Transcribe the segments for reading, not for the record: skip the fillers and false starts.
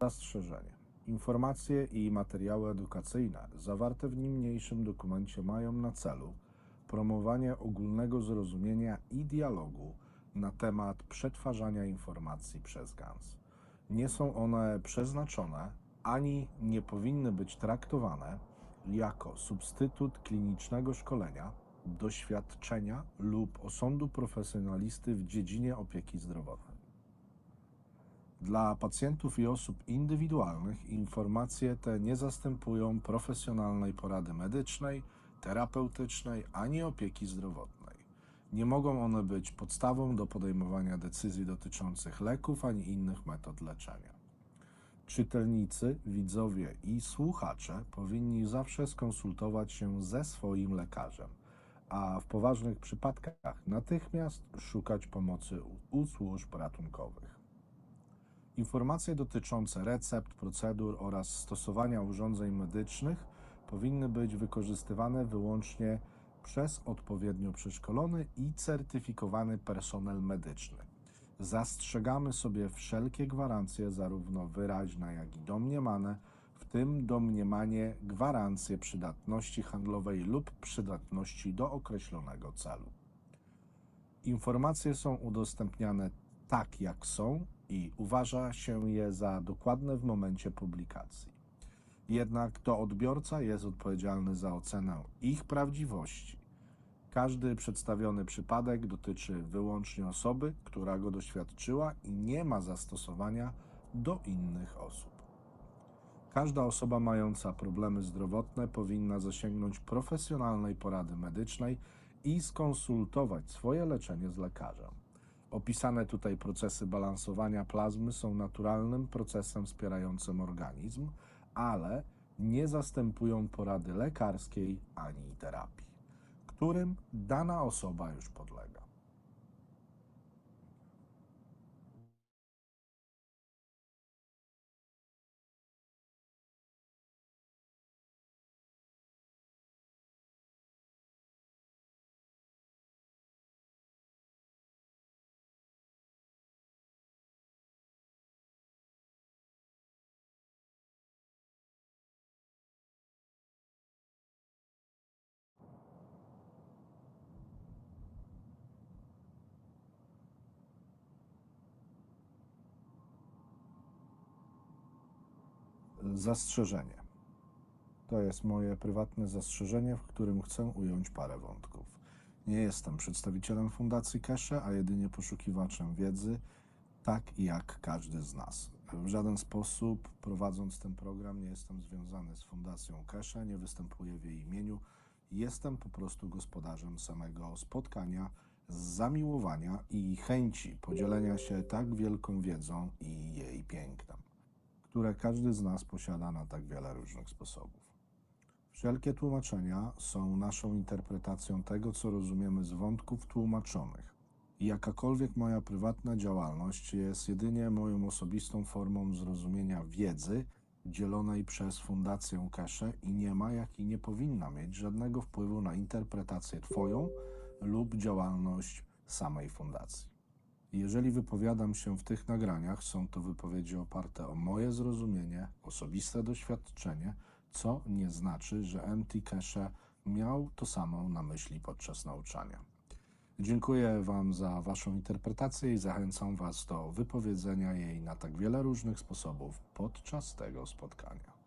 Zastrzeżenie. Informacje i materiały edukacyjne zawarte w niniejszym dokumencie mają na celu promowanie ogólnego zrozumienia i dialogu na temat przetwarzania informacji przez GANS. Nie są one przeznaczone ani nie powinny być traktowane jako substytut klinicznego szkolenia, doświadczenia lub osądu profesjonalisty w dziedzinie opieki zdrowotnej. Dla pacjentów i osób indywidualnych informacje te nie zastępują profesjonalnej porady medycznej, terapeutycznej ani opieki zdrowotnej. Nie mogą one być podstawą do podejmowania decyzji dotyczących leków ani innych metod leczenia. Czytelnicy, widzowie i słuchacze powinni zawsze skonsultować się ze swoim lekarzem, a w poważnych przypadkach natychmiast szukać pomocy u służb ratunkowych. Informacje dotyczące recept, procedur oraz stosowania urządzeń medycznych powinny być wykorzystywane wyłącznie przez odpowiednio przeszkolony i certyfikowany personel medyczny. Zastrzegamy sobie wszelkie gwarancje, zarówno wyraźne, jak i domniemane, w tym domniemanie gwarancje przydatności handlowej lub przydatności do określonego celu. Informacje są udostępniane tak, jak są i uważa się je za dokładne w momencie publikacji. Jednak to odbiorca jest odpowiedzialny za ocenę ich prawdziwości. Każdy przedstawiony przypadek dotyczy wyłącznie osoby, która go doświadczyła i nie ma zastosowania do innych osób. Każda osoba mająca problemy zdrowotne powinna zasięgnąć profesjonalnej porady medycznej i skonsultować swoje leczenie z lekarzem. Opisane tutaj procesy balansowania plazmy są naturalnym procesem wspierającym organizm, ale nie zastępują porady lekarskiej ani terapii, którym dana osoba już podlega. Zastrzeżenie. To jest moje prywatne zastrzeżenie, w którym chcę ująć parę wątków. Nie jestem przedstawicielem Fundacji Kesze, a jedynie poszukiwaczem wiedzy, tak jak każdy z nas. W żaden sposób, prowadząc ten program, nie jestem związany z Fundacją Kesze, nie występuję w jej imieniu. Jestem po prostu gospodarzem samego spotkania, z zamiłowania i chęci podzielenia się tak wielką wiedzą i jej pięknem, które każdy z nas posiada na tak wiele różnych sposobów. Wszelkie tłumaczenia są naszą interpretacją tego, co rozumiemy z wątków tłumaczonych. I jakakolwiek moja prywatna działalność jest jedynie moją osobistą formą zrozumienia wiedzy dzielonej przez Fundację Kesze i nie ma, jak i nie powinna mieć żadnego wpływu na interpretację Twoją lub działalność samej fundacji. Jeżeli wypowiadam się w tych nagraniach, są to wypowiedzi oparte o moje zrozumienie, osobiste doświadczenie, co nie znaczy, że MT Kesze miał to samo na myśli podczas nauczania. Dziękuję Wam za Waszą interpretację i zachęcam Was do wypowiedzenia jej na tak wiele różnych sposobów podczas tego spotkania.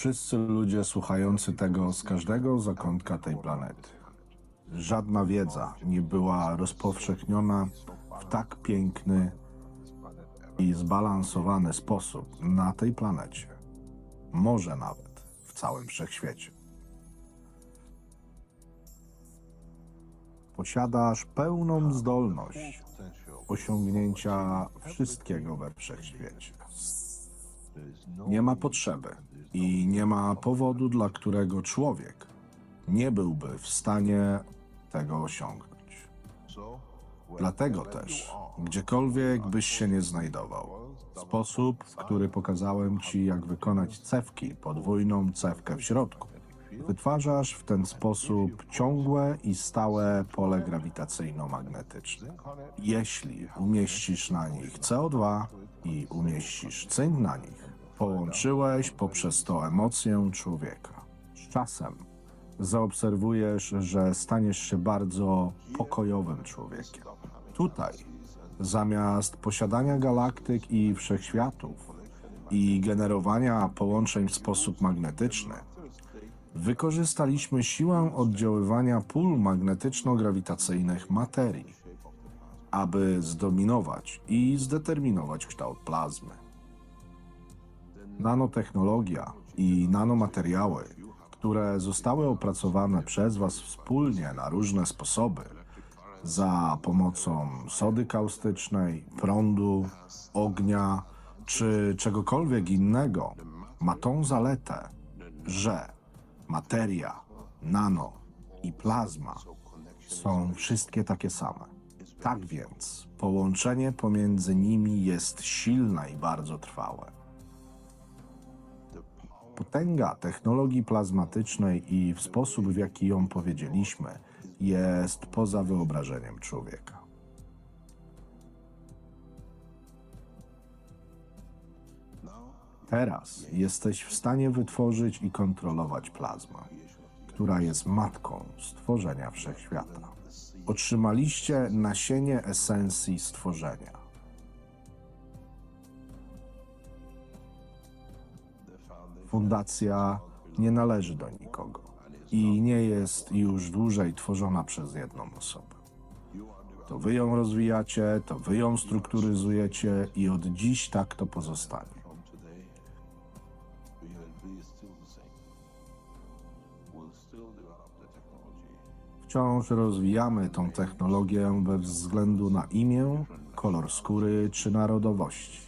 Wszyscy ludzie słuchający tego z każdego zakątka tej planety. Żadna wiedza nie była rozpowszechniona w tak piękny i zbalansowany sposób na tej planecie, może nawet w całym wszechświecie. Posiadasz pełną zdolność osiągnięcia wszystkiego we wszechświecie. Nie ma potrzeby i nie ma powodu, dla którego człowiek nie byłby w stanie tego osiągnąć. Dlatego też, gdziekolwiek byś się nie znajdował, sposób, w który pokazałem Ci, jak wykonać cewki, podwójną cewkę w środku, wytwarzasz w ten sposób ciągłe i stałe pole grawitacyjno-magnetyczne. Jeśli umieścisz na nich CO2 i umieścisz cynk na nich, połączyłeś poprzez to emocję człowieka. Z czasem zaobserwujesz, że staniesz się bardzo pokojowym człowiekiem. Tutaj, zamiast posiadania galaktyk i wszechświatów i generowania połączeń w sposób magnetyczny, wykorzystaliśmy siłę oddziaływania pól magnetyczno-grawitacyjnych materii, aby zdominować i zdeterminować kształt plazmy. Nanotechnologia i nanomateriały, które zostały opracowane przez Was wspólnie na różne sposoby, za pomocą sody kaustycznej, prądu, ognia czy czegokolwiek innego, ma tą zaletę, że materia, nano i plazma są wszystkie takie same. Tak więc połączenie pomiędzy nimi jest silne i bardzo trwałe. Potęga technologii plazmatycznej i w sposób, w jaki ją powiedzieliśmy, jest poza wyobrażeniem człowieka. Teraz jesteś w stanie wytworzyć i kontrolować plazmę, która jest matką stworzenia wszechświata. Otrzymaliście nasienie esencji stworzenia. Fundacja nie należy do nikogo i nie jest już dłużej tworzona przez jedną osobę. To wy ją rozwijacie, to wy ją strukturyzujecie i od dziś tak to pozostanie. Wciąż rozwijamy tą technologię bez względu na imię, kolor skóry czy narodowości,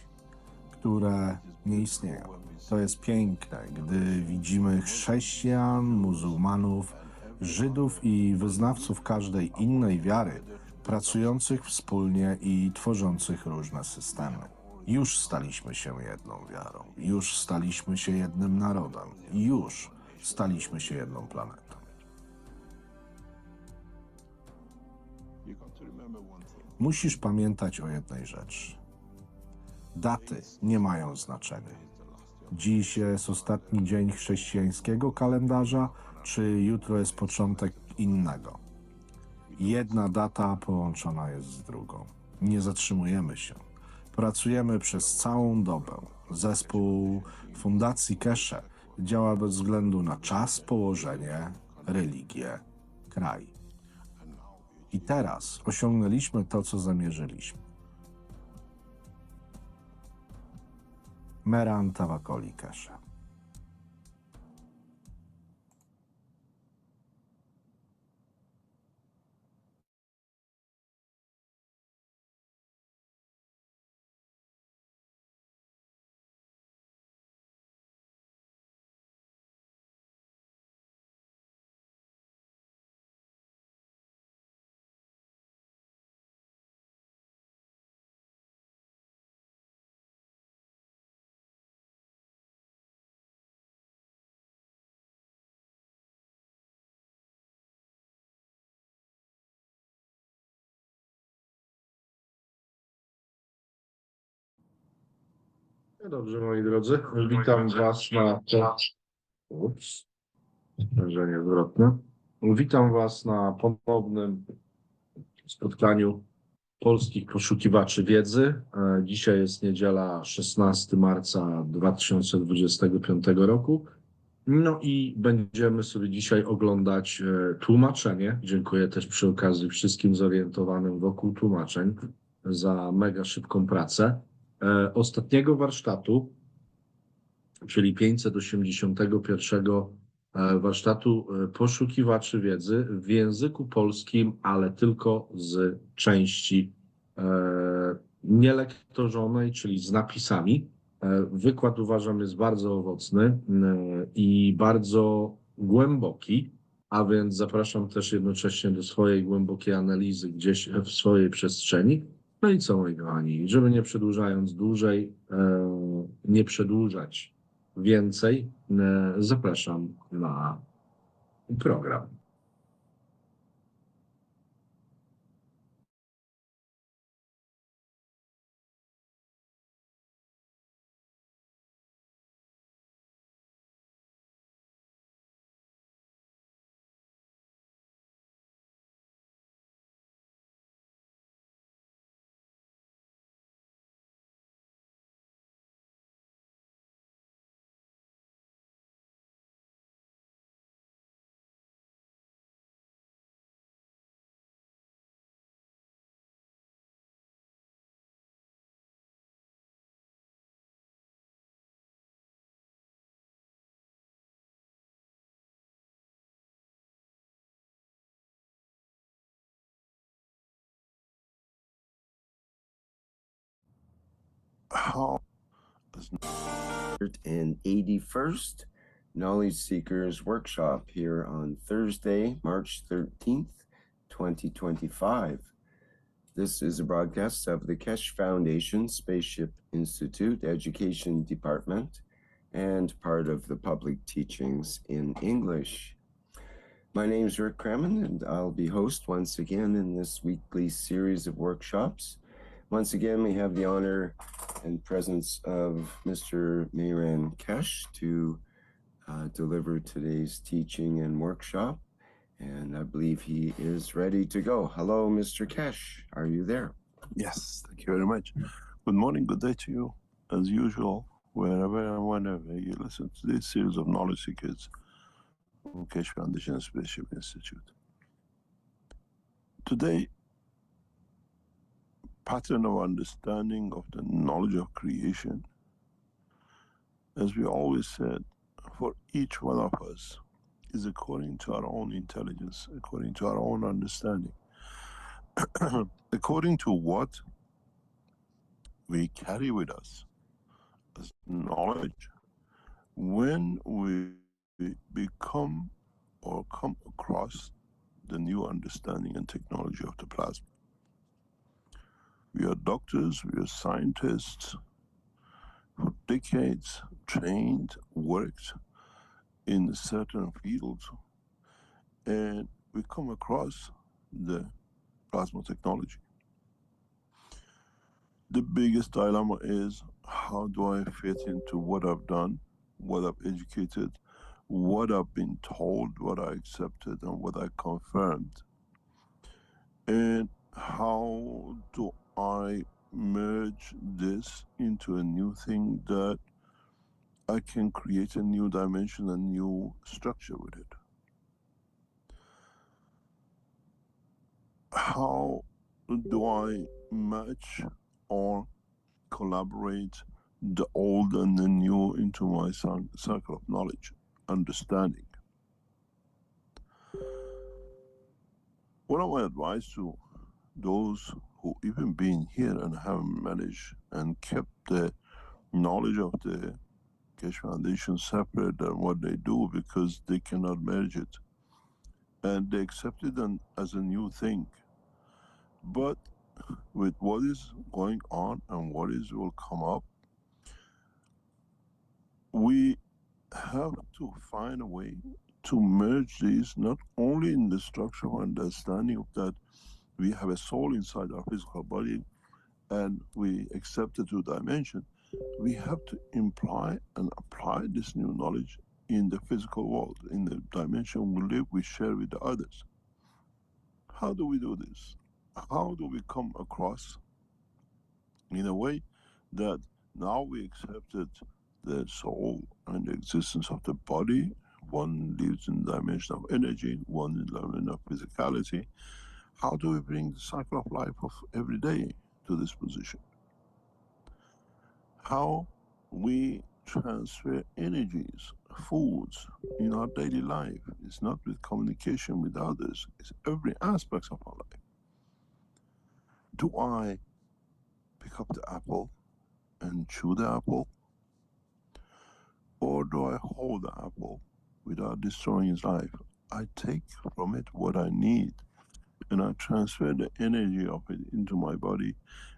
które nie istnieją. To jest piękne, gdy widzimy chrześcijan, muzułmanów, Żydów i wyznawców każdej innej wiary, pracujących wspólnie i tworzących różne systemy. Już staliśmy się jedną wiarą, już staliśmy się jednym narodem, już staliśmy się jedną planetą. Musisz pamiętać o jednej rzeczy. Daty nie mają znaczenia. Dziś jest ostatni dzień chrześcijańskiego kalendarza, czy jutro jest początek innego. Jedna data połączona jest z drugą. Nie zatrzymujemy się. Pracujemy przez całą dobę. Zespół Fundacji Keshe działa bez względu na czas, położenie, religię, kraj. I teraz osiągnęliśmy to, co zamierzyliśmy. Meran Tawakoli Keshe. No dobrze, moi drodzy, witam Was na spojrzenie zwrotne. Witam Was na ponownym spotkaniu polskich poszukiwaczy wiedzy. Dzisiaj jest niedziela 16 marca 2025 roku. No i będziemy sobie dzisiaj oglądać tłumaczenie. Dziękuję też przy okazji wszystkim zorientowanym wokół tłumaczeń za mega szybką pracę. Ostatniego warsztatu, czyli 581 warsztatu Poszukiwaczy Wiedzy w języku polskim, ale tylko z części nielektorzonej, czyli z napisami. Wykład uważam jest bardzo owocny i bardzo głęboki, a więc zapraszam też jednocześnie do swojej głębokiej analizy gdzieś w swojej przestrzeni. No i co, moi kochani, żeby nie przedłużając dłużej, nie przedłużać więcej, zapraszam na program. And 81st Knowledge Seekers Workshop here on Thursday, March 13th, 2025. This is a broadcast of the Kesh Foundation Spaceship Institute Education Department and part of the public teachings in English. My name is Rick Kremen, and I'll be host once again in this weekly series of workshops. Once again, we have the honor and presence of Mr. Meiran Kesh to deliver today's teaching and workshop, and I believe he is ready to go. Hello, Mr. Kesh. Are you there? Yes, thank you very much. Good morning, good day to you. As usual, wherever and whenever you listen to this series of Knowledge Seekers from Kesh Foundation Spaceship Institute. Today, pattern of understanding of the knowledge of creation. As we always said, for each one of us is according to our own intelligence, according to our own understanding, according to what we carry with us as knowledge. When we become or come across the new understanding and technology of the plasma. We are doctors, we are scientists, for decades trained, worked in certain fields, and we come across the plasma technology. The biggest dilemma is, how do I fit into what I've done, what I've educated, what I've been told, what I accepted, and what I confirmed? And how do I merge this into a new thing that I can create a new dimension, a new structure with it? How do I match or collaborate the old and the new into my circle of knowledge, understanding? What are my advice to those who even been here and haven't managed and kept the knowledge of the Kesh Foundation separate than what they do because they cannot merge it, and they accept it as a new thing? But with what is going on and what is will come up, we have to find a way to merge these, not only in the structure of understanding of that we have a soul inside our physical body and we accept the two dimension, we have to imply and apply this new knowledge in the physical world, in the dimension we live, we share with the others. How do we do this? How do we come across in a way that now we accepted the soul and the existence of the body. One lives in the dimension of energy, one in the dimension of physicality. How do we bring the cycle of life of every day to this position? How we transfer energies, foods in our daily life. It's not with communication with others, it's every aspect of our life. Do I pick up the apple and chew the apple? Or do I hold the apple without destroying its life? I take from it what I need and I transfer the energy of it into my body,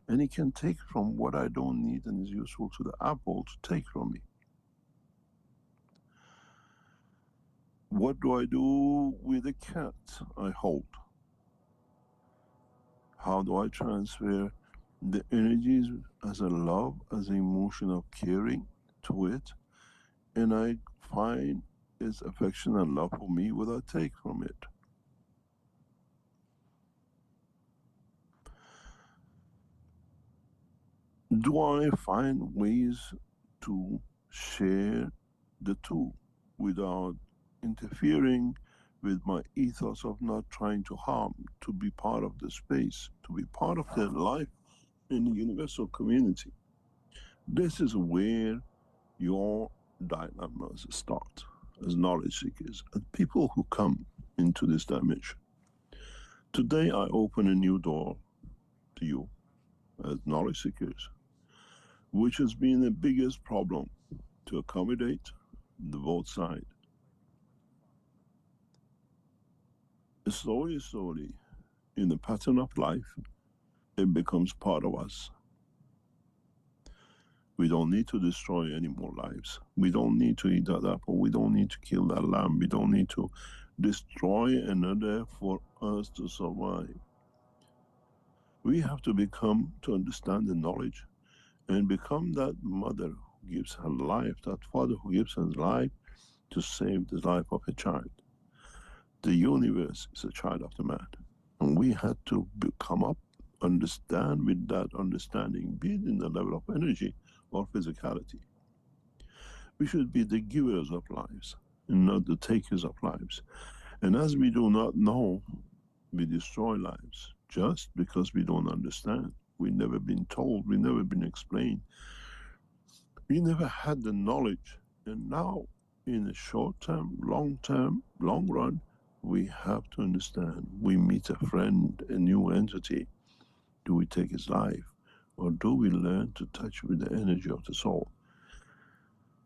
and it can take from what I don't need and is useful to the apple to take from me. What do I do with the cat I hold? How do I transfer the energies as a love, as an emotion of caring to it, and I find its affection and love for me, what I take from it? Do I find ways to share the two without interfering with my ethos of not trying to harm, to be part of the space, to be part of the life in the universal community? This is where your dilemmas start as knowledge seekers and people who come into this dimension. Today I open a new door to you as knowledge seekers, which has been the biggest problem to accommodate the both sides. Slowly, in the pattern of life, it becomes part of us. We don't need to destroy any more lives. We don't need to eat that apple. We don't need to kill that lamb. We don't need to destroy another for us to survive. We have to become, to understand the knowledge, and become that mother who gives her life, that father who gives his life to save the life of a child. The universe is a child of the man. And we had to come up, understand with that understanding, be it in the level of energy or physicality. We should be the givers of lives and not the takers of lives. And as we do not know, we destroy lives just because we don't understand. We've never been told, we've never been explained. We never had the knowledge. And now, in the short term, long run, we have to understand. We meet a friend, a new entity. Do we take his life? Or do we learn to touch with the energy of the soul?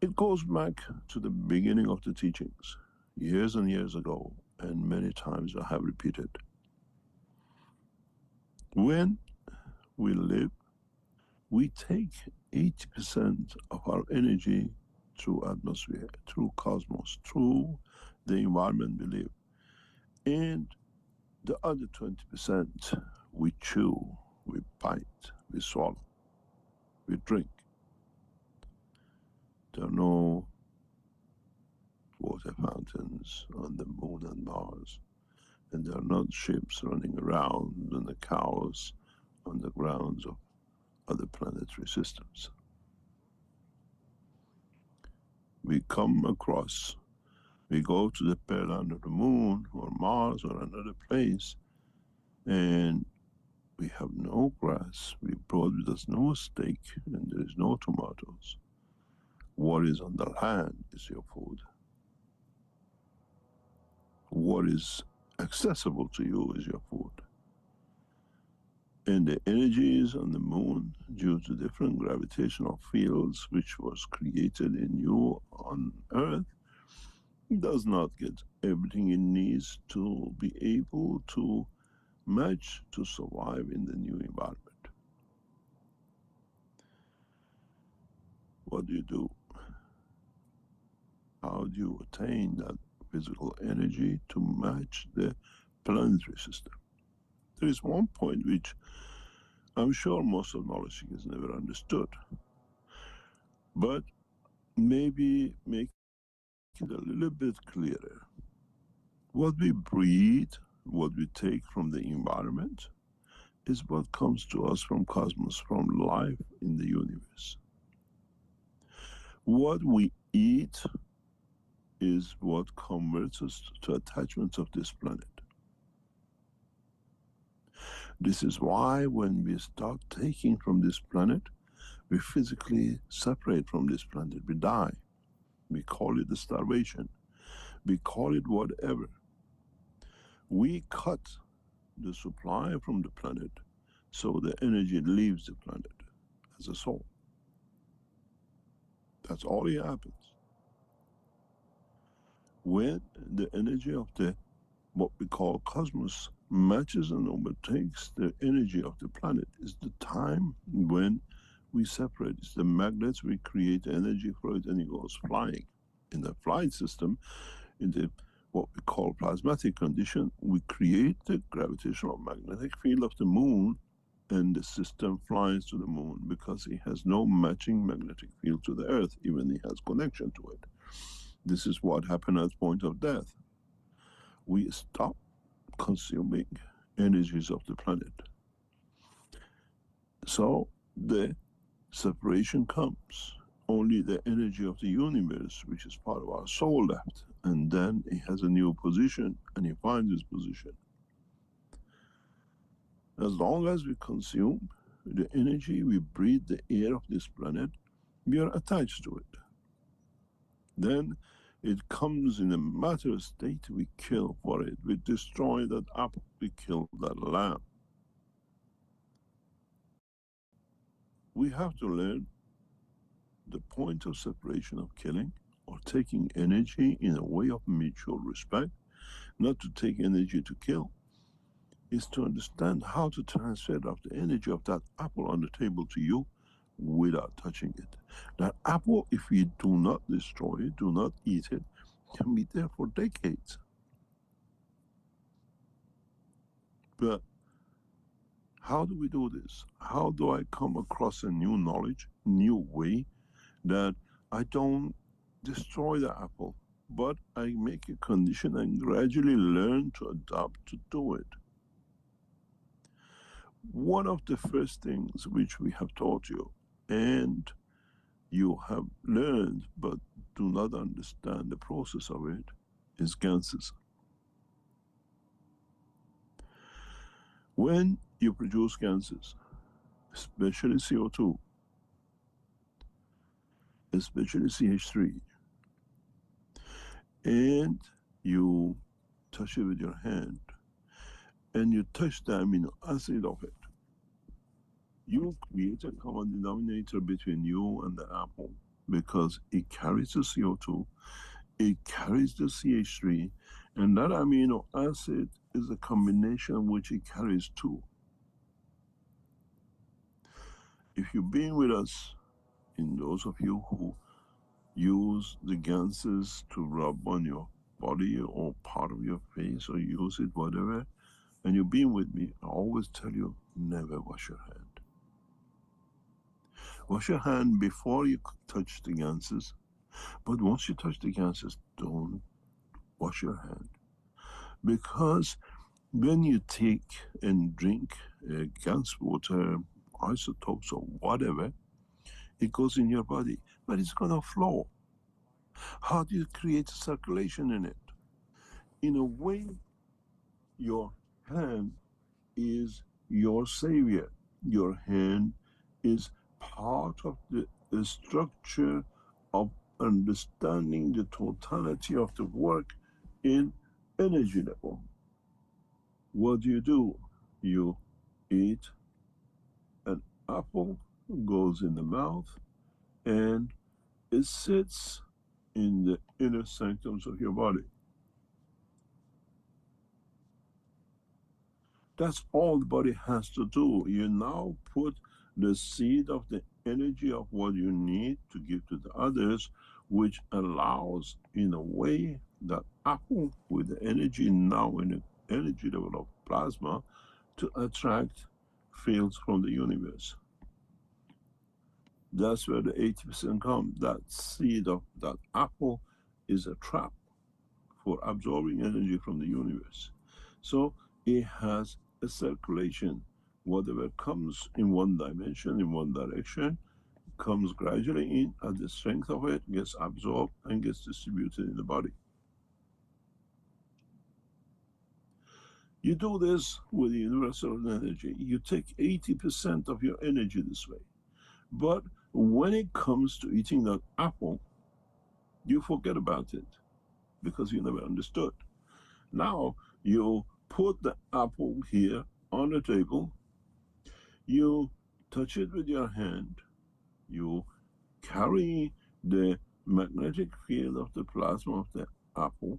It goes back to the beginning of the teachings, years and years ago, and many times I have repeated. When we live, we take 80% of our energy through atmosphere, through cosmos, through the environment we live. And the other 20% we chew, we bite, we swallow, we drink. There are no water fountains on the moon and Mars, and there are not ships running around and the cows on the grounds of other planetary systems. We come across, we go to the pale land of the moon or Mars or another place, and we have no grass, we brought with us no steak, and there is no tomatoes. What is on the land is your food. What is accessible to you is your food. And the energies on the moon, due to different gravitational fields which was created in you on Earth, does not get everything it needs to be able to match to survive in the new environment. What do you do? How do you attain that physical energy to match the planetary system? There is one point which I'm sure most of knowledge seekers never understood, but maybe make it a little bit clearer. What we breathe, what we take from the environment, is what comes to us from cosmos, from life in the universe. What we Eat is what converts us to attachments of this planet. This is why when we start taking from this planet, we physically separate from this planet. We die. We call it the starvation. We call it whatever. We cut the supply from the planet so the energy leaves the planet as a soul. That's all it happens. When the energy of the what we call cosmos matches and overtakes the energy of the planet, is the time when we separate. It's the magnets, we create energy for it and it goes flying. In the flight system, in the what we call plasmatic condition, we create the gravitational magnetic field of the moon, and the system flies to the moon because it has no matching magnetic field to the earth, even it has connection to it. This is what happened at the point of death. We stop consuming energies of the planet. So the separation comes. Only the energy of the universe, which is part of our soul, left. And then it has a new position and it finds its position. As long as we consume the energy, we breathe the air of this planet, we are attached to it. Then it comes in a matter state, we kill for it. We destroy that apple, we kill that lamb. We have to learn the point of separation of killing or taking energy in a way of mutual respect, not to take energy to kill, is to understand how to transfer of the energy of that apple on the table to you without touching it. That apple, if we do not destroy it, do not eat it, can be there for decades. But how do we do this? How do I come across a new knowledge, new way, that I don't destroy the apple, but I make a condition and gradually learn to adapt to do it? One of the first things which we have taught you, and you have learned but do not understand the process of it, is gases. When you produce gases, especially CO2, especially CH3, and you touch it with your hand, and you touch the amino acid of it, you create a common denominator between you and the apple, because it carries the CO2, it carries the CH3, and that amino acid is a combination which it carries too. If you've been with us, in those of you who use the ganses to rub on your body or part of your face, or use it, whatever, and you've been with me, I always tell you, never wash your hand. Wash your hand before you touch the ganses, but once you touch the ganses, don't wash your hand. Because when you take and drink gans water, isotopes or whatever, it goes in your body, but it's gonna flow. How do you create circulation in it? In a way, your hand is your savior. Your hand is part of the structure of understanding the totality of the work in energy level. What do? You eat an apple, goes in the mouth, and it sits in the inner sanctums of your body. That's all the body has to do. You now put the seed of the energy of what you need to give to the others, which allows, in a way, that apple with the energy now in the energy level of plasma to attract fields from the universe. That's where the 80% come. That seed of that apple is a trap for absorbing energy from the universe. So it has a circulation. Whatever comes in one dimension, in one direction, comes gradually in, and the strength of it gets absorbed and gets distributed in the body. You do this with the universal energy. You take 80% of your energy this way. But when it comes to eating that apple, you forget about it because you never understood. Now you put the apple here on the table, you touch it with your hand, you carry the magnetic field of the plasma of the apple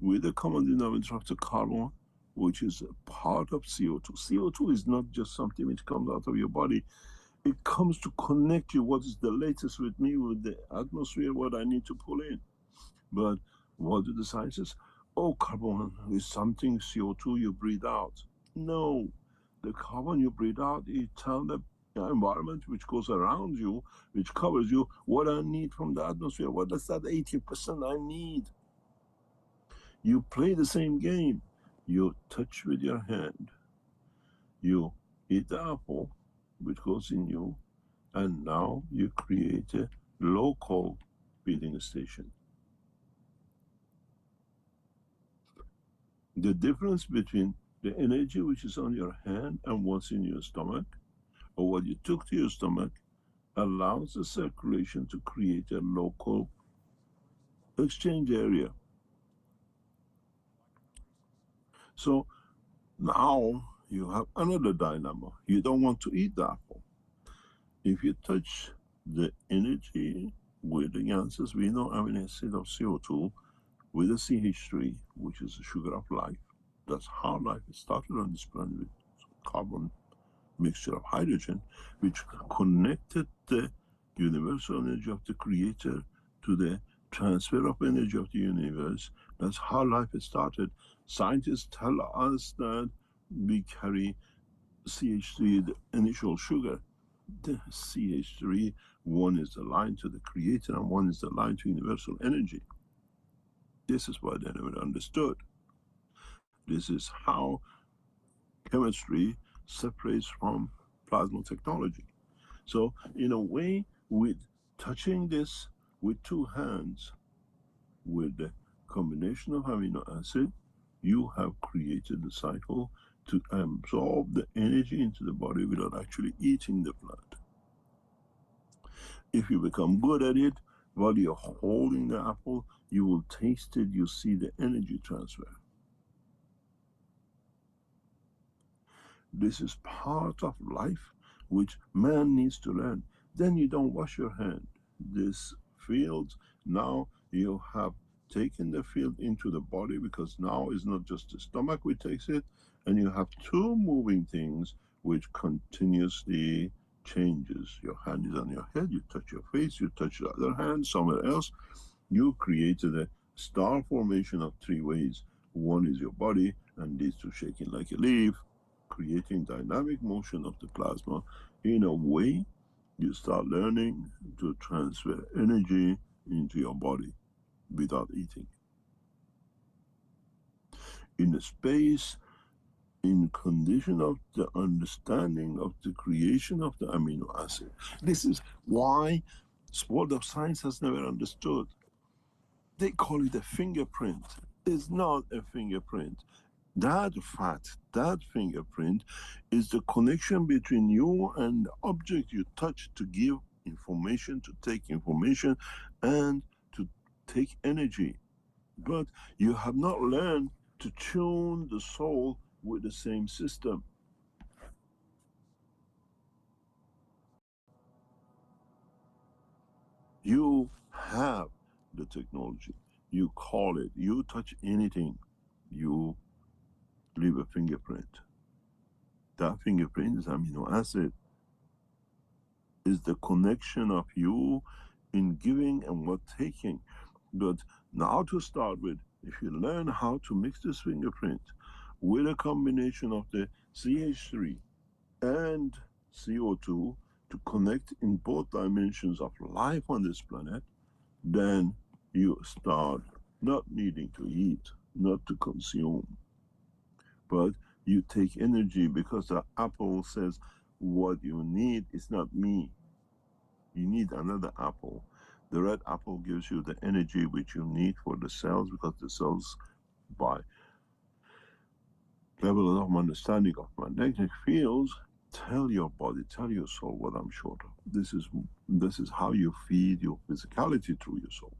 with the common denominator of the carbon, which is a part of CO2. CO2 is not just something which comes out of your body. It comes to connect you. What is the latest with me, with the atmosphere, what I need to pull in. But what do the scientists? Oh, carbon is something, CO2 you breathe out. No, the carbon you breathe out, you tell the environment which goes around you, which covers you, what I need from the atmosphere. What is that 80% I need? You play the same game. You touch with your hand. You eat the apple, which goes in you, and now you create a local feeding station. The difference between the energy which is on your hand and what's in your stomach, or what you took to your stomach, allows the circulation to create a local exchange area. So now you have another dilemma. You don't want to eat the apple. If you touch the energy with the gases, we know amino acid of CO2 with the CH3, which is the sugar of life. That's how life started on this planet, with carbon mixture of hydrogen, which connected the universal energy of the creator to the transfer of energy of the universe. That's how life started. Scientists tell us that we carry CH3, the initial sugar. The CH3, one is the line to the creator and one is the line to universal energy. This is what they never understood. This is how chemistry separates from plasma technology. So in a way, with touching this with two hands, with the combination of amino acid, you have created the cycle to absorb the energy into the body without actually eating the plant. If you become good at it, while you're holding the apple, you will taste it, you see the energy transfer. This is part of life which man needs to learn. Then you don't wash your hand. This field, now you have taken the field into the body, because now it's not just the stomach which takes it, and you have two moving things which continuously changes. Your hand is on your head, you touch your face, you touch the other hand somewhere else. You created a star formation of three ways. One is your body, and these two shaking like a leaf, creating dynamic motion of the plasma. In a way, you start learning to transfer energy into your body without eating. In a space, in condition of the understanding of the creation of the amino acid. This is why world of science has never understood. They call it a fingerprint. It's not a fingerprint. That fact, that fingerprint, is the connection between you and the object you touch to give information, to take information, and to take energy. But you have not learned to tune the soul with the same system. You have the technology. You call it, you touch anything, you leave a fingerprint. That fingerprint is amino acid. Is the connection of you in giving and what taking. But now to start with, if you learn how to mix this fingerprint with a combination of the CH3 and CO2 to connect in both dimensions of life on this planet, then you start not needing to eat, not to consume, but you take energy, because the apple says what you need is not me. You need another apple. The red apple gives you the energy which you need for the cells, because the cells, by level of understanding of magnetic fields, tell your body, tell your soul what I'm short of. This is how you feed your physicality through your soul.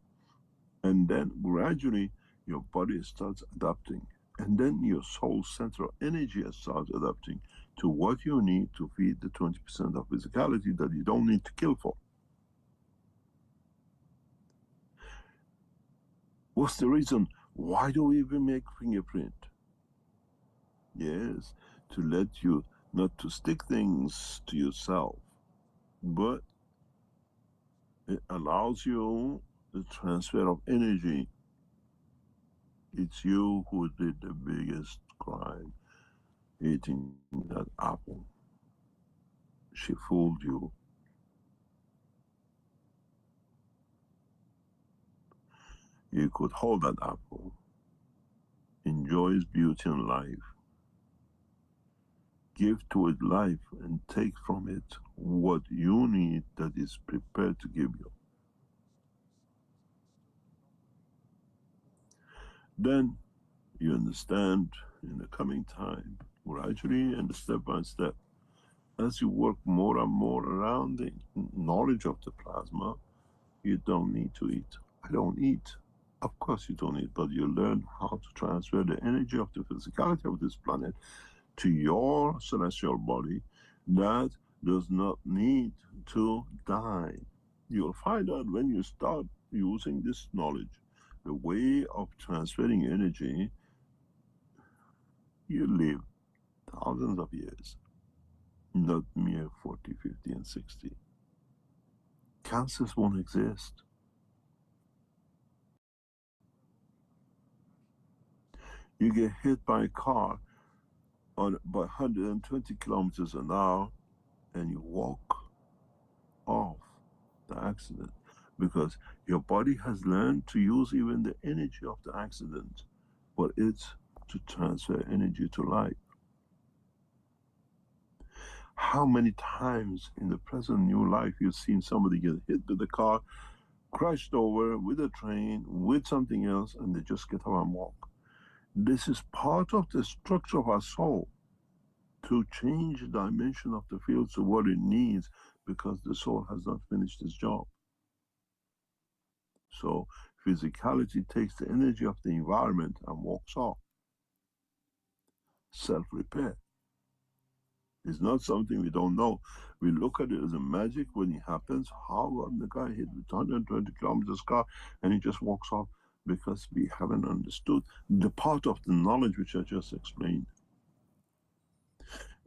And then gradually your body starts adapting. And then your soul central energy starts adapting to what you need to feed the 20% of physicality that you don't need to kill for. What's the reason? Why do we even make fingerprint? Yes, to let you not to stick things to yourself, but it allows you the transfer of energy. It's you who did the biggest crime, eating that apple. She fooled you. You could hold that apple, enjoy its beauty and life, give to it life, and take from it what you need that is prepared to give you. Then you understand in the coming time, gradually and step by step, as you work more and more around the knowledge of the plasma, you don't need to eat. I don't eat. Of course you don't eat, but you learn how to transfer the energy of the physicality of this planet to your celestial body that does not need to die. You'll find out when you start using this knowledge, the way of transferring energy, you live thousands of years, not mere 40, 50, and 60. Cancers won't exist. You get hit by a car by 120 kilometers an hour and you walk off the accident, because your body has learned to use even the energy of the accident for it to transfer energy to life. How many times in the present new life you've seen somebody get hit with a car, crashed over with a train, with something else, and they just get up and walk? This is part of the structure of our soul, to change the dimension of the field to what it needs, because the soul has not finished its job. So physicality takes the energy of the environment and walks off. Self-repair is not something we don't know. We look at it as a magic when it happens. How got the guy hit with 120 kilometers car and he just walks off? Because we haven't understood the part of the knowledge which I just explained.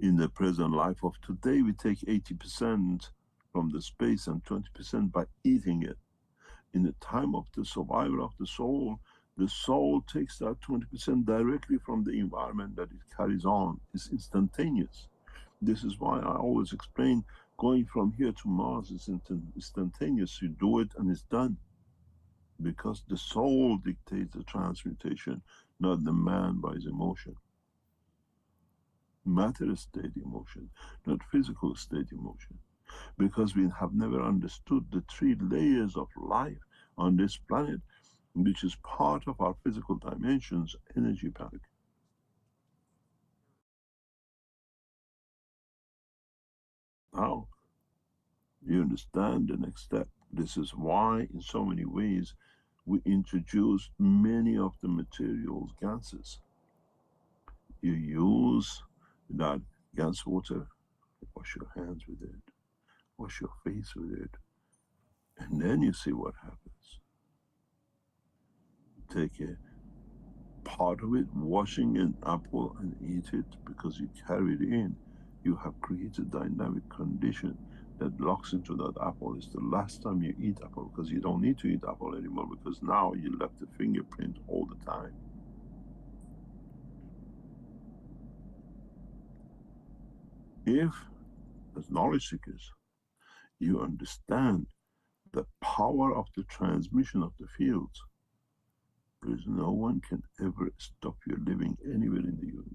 In the present life of today, we take 80% from the space and 20% by eating it. In the time of the survival of the soul takes that 20% directly from the environment that it carries on. It's instantaneous. This is why I always explain, going from here to Mars is instantaneous. You do it and it's done. Because the soul dictates the transmutation, not the man by his emotion. Matter state emotion, not physical state emotion. Because we have never understood the 3 layers of life on this planet, which is part of our physical dimensions energy pack. Now, you understand the next step. This is why, in so many ways, we introduce many of the materials, gases. You use that gas water, wash your hands with it, wash your face with it, and then you see what happens. Take a part of it, washing an apple and eat it, because you carry it in. You have created a dynamic condition that locks into that apple. It's the last time you eat apple, because you don't need to eat apple anymore, because now you left the fingerprint all the time. If, as knowledge seekers, you understand the power of the transmission of the fields, because no one can ever stop you living anywhere in the universe.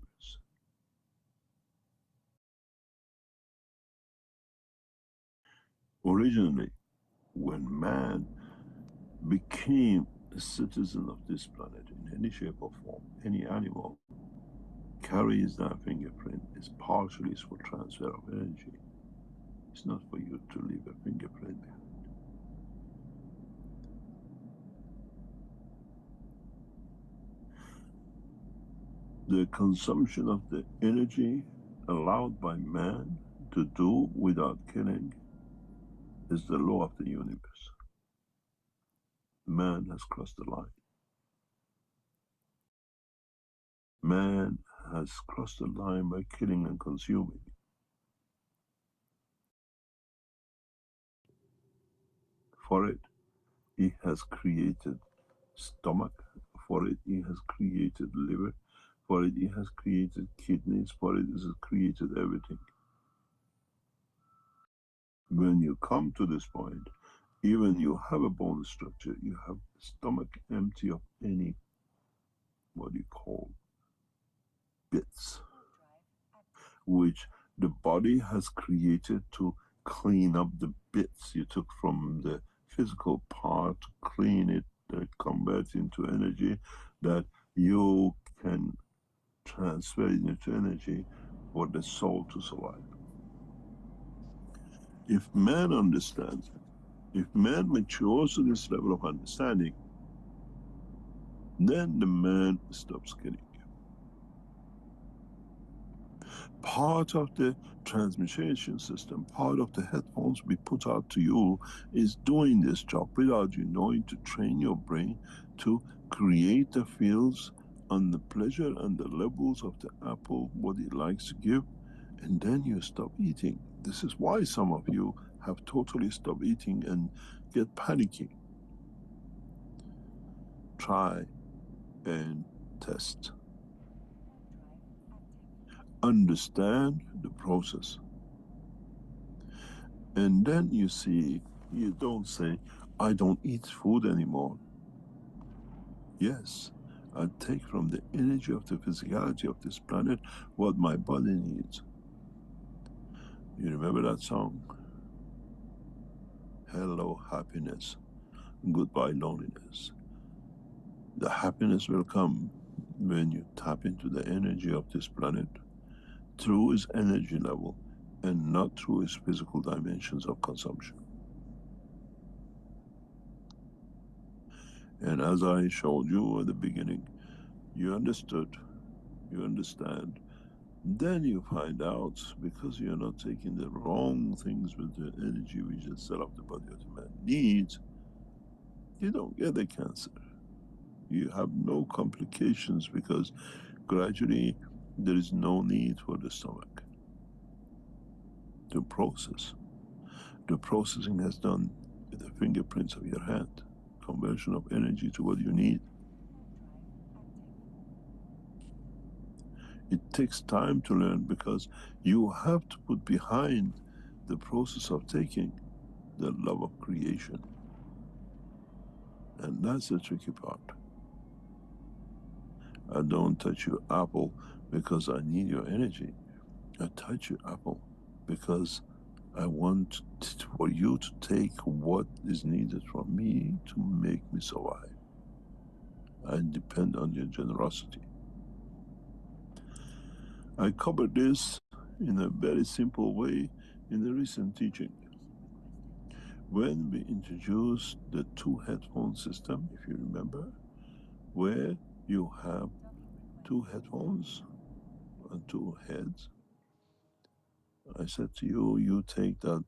Originally, when man became a citizen of this planet in any shape or form, any animal carries that fingerprint is partially for transfer of energy. It's not for you to leave a fingerprint behind. The consumption of the energy allowed by man to do without killing is the law of the universe. Man has crossed the line. Man has crossed the line by killing and consuming. For it, he has created stomach. For it, he has created liver. For it, he has created kidneys. For it, he has created everything. When you come to this point, even you have a bone structure, you have the stomach empty of any, what you call, bits, which the body has created to clean up the bits you took from the physical part, clean it, convert into energy that you can transfer it into energy for the soul to survive. If man understands, if man matures to this level of understanding, then the man stops killing. Part of the transmission system, part of the headphones we put out to you is doing this job without you knowing, to train your brain to create the fields on the pleasure and the levels of the apple, what it likes to give, and then you stop eating. This is why some of you have totally stopped eating and get panicky. Try and test. Understand the process. And then you see, you don't say, I don't eat food anymore. Yes, I take from the energy of the physicality of this planet what my body needs. You remember that song? Hello, happiness. Goodbye, loneliness. The happiness will come when you tap into the energy of this planet through its energy level and not through its physical dimensions of consumption. And as I showed you at the beginning, you understood, you understand, then you find out, because you're not taking the wrong things with the energy which the cell of the body of the man needs, you don't get the cancer. You have no complications because gradually there is no need for the stomach to process. The processing has done with the fingerprints of your hand, conversion of energy to what you need. It takes time to learn because you have to put behind the process of taking the love of creation. And that's the tricky part. I don't touch your apple because I need your energy. I touch your apple because I want for you to take what is needed from me to make me survive. I depend on your generosity. I covered this in a very simple way in the recent teaching. When we introduced the two headphone system, if you remember, where you have two headphones and two heads, I said to you, you take that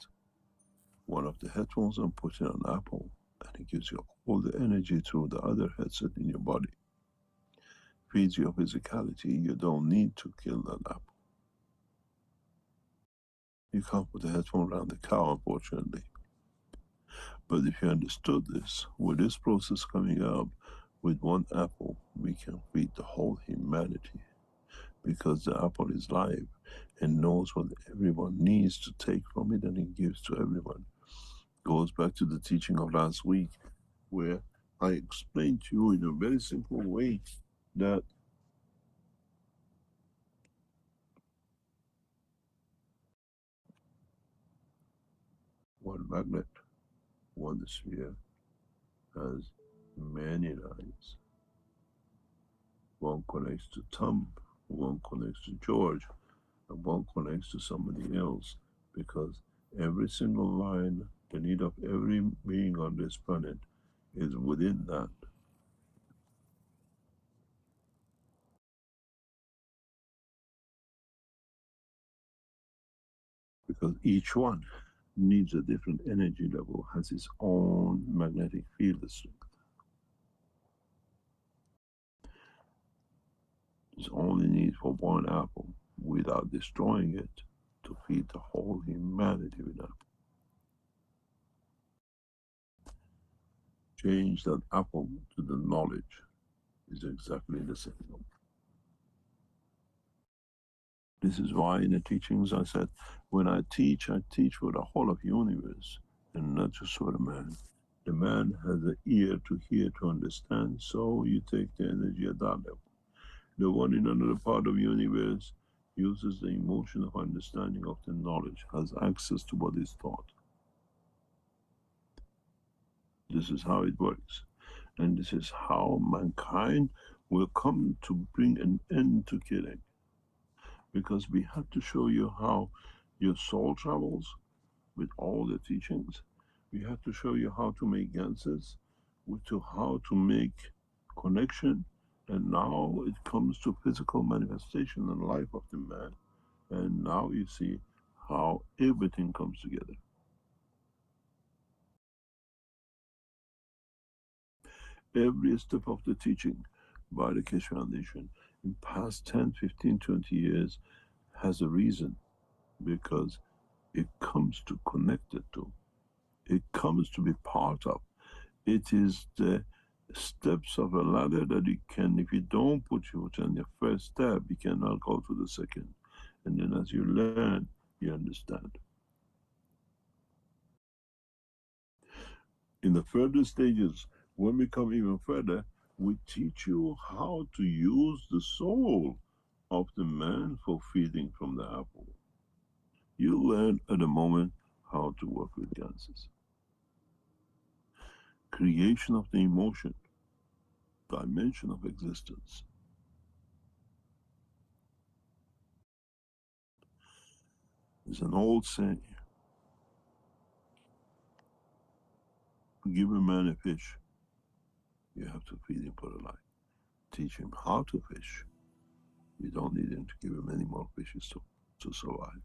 one of the headphones and put it on Apple, and it gives you all the energy through the other headset in your body. Feeds your physicality, you don't need to kill that apple. You can't put the headphone around the cow, unfortunately. But if you understood this, with this process coming up, with one apple, we can feed the whole humanity. Because the apple is live and knows what everyone needs to take from it, and it gives to everyone. Goes back to the teaching of last week, where I explained to you in a very simple way that one magnet one sphere has many lines. One connects to Tom, one connects to George, and one connects to somebody else, because every single line, the need of every being on this planet is within that. Because each one needs a different energy level, has its own magnetic field strength. There's only need for one apple without destroying it to feed the whole humanity with apple. Change that apple to the knowledge is exactly the same. This is why in the teachings I said, when I teach for the whole of the universe and not just for the man. The man has an ear to hear, to understand, so you take the energy at that level. The one in another part of the universe uses the emotion of understanding of the knowledge, has access to what is taught. This is how it works. And this is how mankind will come to bring an end to killing. Because we have to show you how your soul travels with all the teachings. We have to show you how to make answers, to how to make connection. And now it comes to physical manifestation and life of the man. And now you see how everything comes together. Every step of the teaching by the Keshe Foundation in past 10, 15, 20 years has a reason, because it comes to connect it to. It comes to be part of. It is the steps of a ladder that you can, if you don't put your foot on the first step, you cannot go to the second. And then as you learn, you understand. In the further stages, when we come even further, we teach you how to use the soul of the man for feeding from the apple. You learn at the moment how to work with ganses. Creation of the emotion, dimension of existence. There's an old saying, give a man a fish, you have to feed him for a life. Teach him how to fish. You don't need him to give him any more fishes to survive.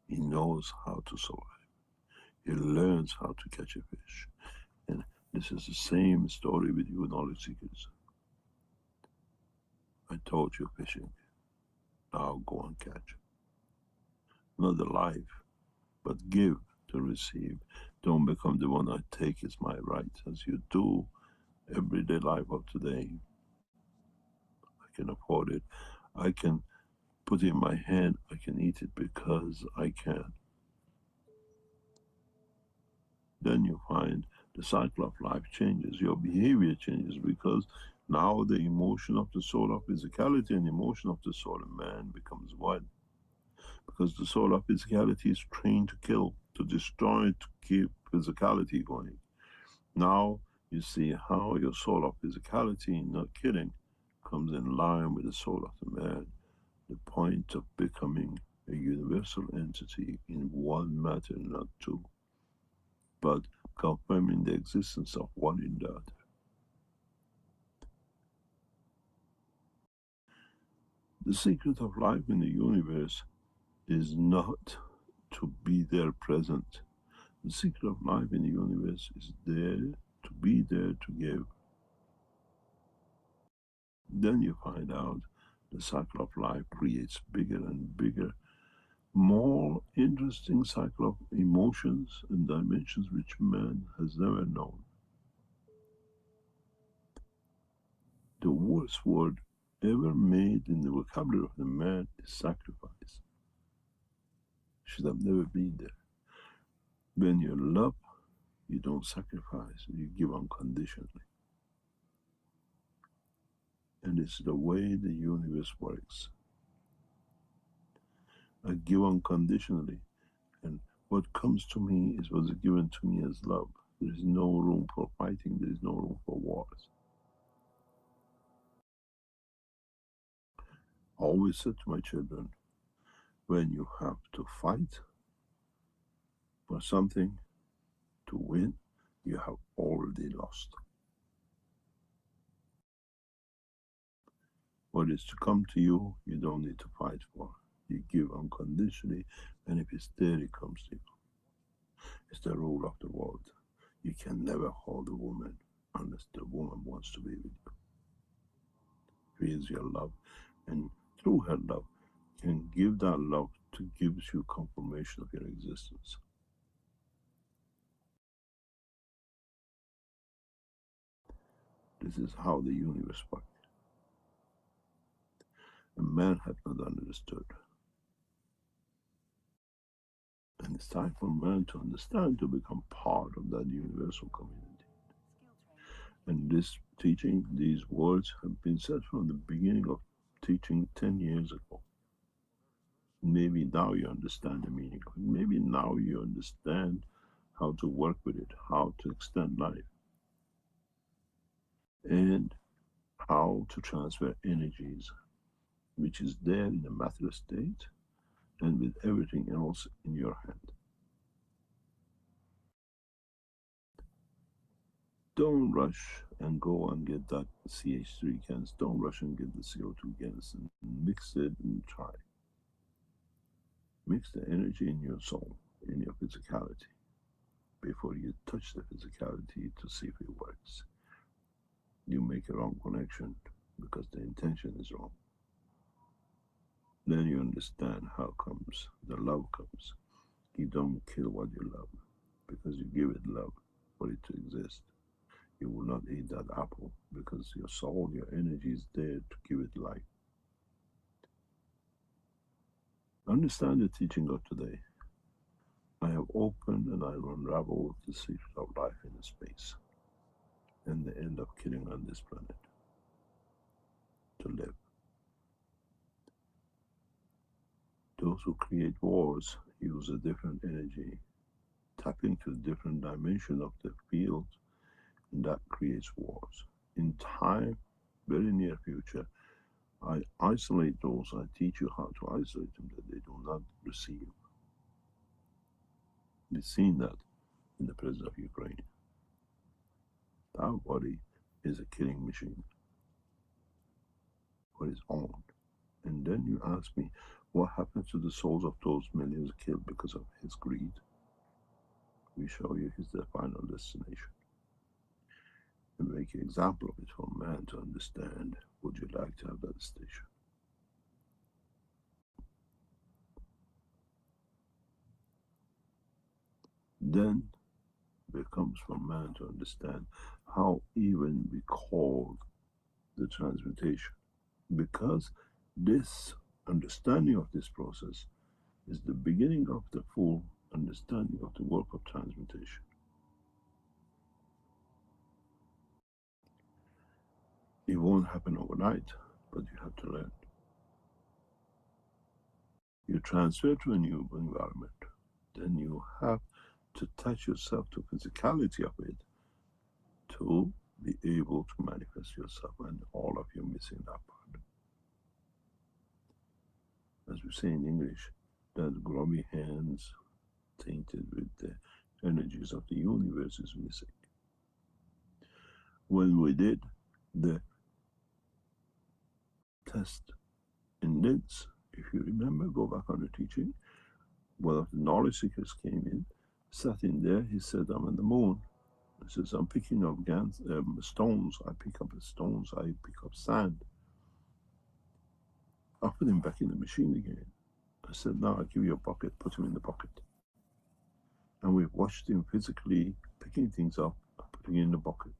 He knows how to survive. He learns how to catch a fish. And this is the same story with you knowledge seekers. I taught you fishing. Now go and catch. Not the life, but give to receive. Don't become the one I take is my right, as you do everyday life of today. I can afford it. I can put it in my hand. I can eat it because I can. Then you find the cycle of life changes. Your behavior changes, because now the emotion of the soul of physicality and emotion of the soul of man becomes one. Because the soul of physicality is trained to kill, to destroy, to keep physicality going. Now you see how your soul of physicality, not killing, comes in line with the soul of the man. The point of becoming a universal entity in one matter, not two, but confirming the existence of one in the other. The secret of life in the universe is not to be there present. The secret of life in the universe is there, to be there to give. Then you find out the cycle of life creates bigger and bigger, more interesting cycle of emotions and dimensions which man has never known. The worst word ever made in the vocabulary of the man is sacrifice. Should have never been there. When you love, you don't sacrifice, you give unconditionally. And it's the way the universe works. I give unconditionally, and what comes to me is what's given to me as love. There is no room for fighting, there is no room for wars. I always said to my children, when you have to fight for something to win, you have already lost. What is to come to you, you don't need to fight for. You give unconditionally, and if it's there, it comes to you. It's the rule of the world. You can never hold a woman unless the woman wants to be with you. Feels your love, and through her love, can give that love to gives you confirmation of your existence. This is how the universe works. And man had not understood. And it's time for man to understand, to become part of that universal community. And this teaching, these words have been said from the beginning of teaching 10 years ago. Maybe now you understand the meaning of it. Maybe now you understand how to work with it, how to extend life, and how to transfer energies, which is there in the matter state and with everything else in your hand. Don't rush and go and get that CH3 cans. Don't rush and get the CO2 cans and mix it and try. Mix the energy in your soul, in your physicality, before you touch the physicality to see if it works. You make a wrong connection because the intention is wrong. Then you understand how comes the love comes. You don't kill what you love because you give it love for it to exist. You will not eat that apple because your soul, your energy is there to give it life. Understand the teaching of today. I have opened and I will unravel the secret of life in space and the end of killing on this planet to live. Those who create wars use a different energy, tap into a different dimension of the field, and that creates wars. In time, very near future, I isolate those, I teach you how to isolate them, that they do not receive. We've seen that in the presence of Ukraine. Our body is a killing machine for its own. And then you ask me, what happens to the souls of those millions killed because of his greed? We show you his final destination. And make an example of it for man to understand, would you like to have that station? Then becomes for man to understand how even we call the transmutation. Because this understanding of this process is the beginning of the full understanding of the work of transmutation. It won't happen overnight, but you have to learn. You transfer to a new environment, then you have to touch yourself to physicality of it to be able to manifest yourself, and all of you missing that part. As we say in English, that grubby hands tainted with the energies of the universe is missing. When we did the test in Linz, if you remember, go back on the teaching, one of the knowledge seekers came in, sat in there, he said, I'm on the moon. He says, I'm picking up stones, I pick up stones, I pick up sand. I put him back in the machine again. I said, now I give you a bucket, put him in the bucket. And we watched him physically picking things up and putting it in the bucket.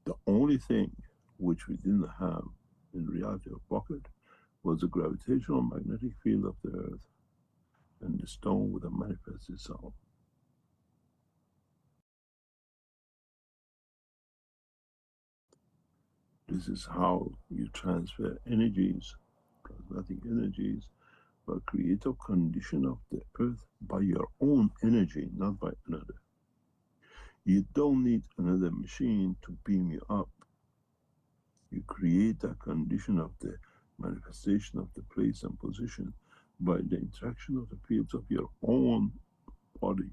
The only thing which we didn't have in reality of bucket was the gravitational magnetic field of the earth, and the stone would have manifested itself. This is how you transfer energies, plasmatic energies, but create a condition of the earth by your own energy, not by another. You don't need another machine to beam you up. You create that condition of the manifestation of the place and position by the interaction of the fields of your own body,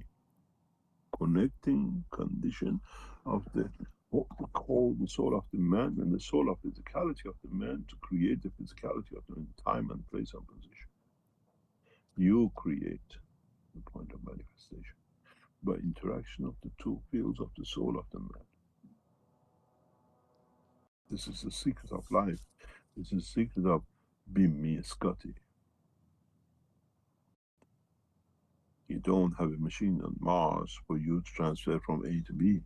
connecting condition of the what we call the soul of the man and the soul of physicality of the man to create the physicality of the time and place and position. You create the point of manifestation by interaction of the two fields of the soul of the man. This is the secret of life. This is the secret of being me, Scotty. You don't have a machine on Mars for you to transfer from A to B.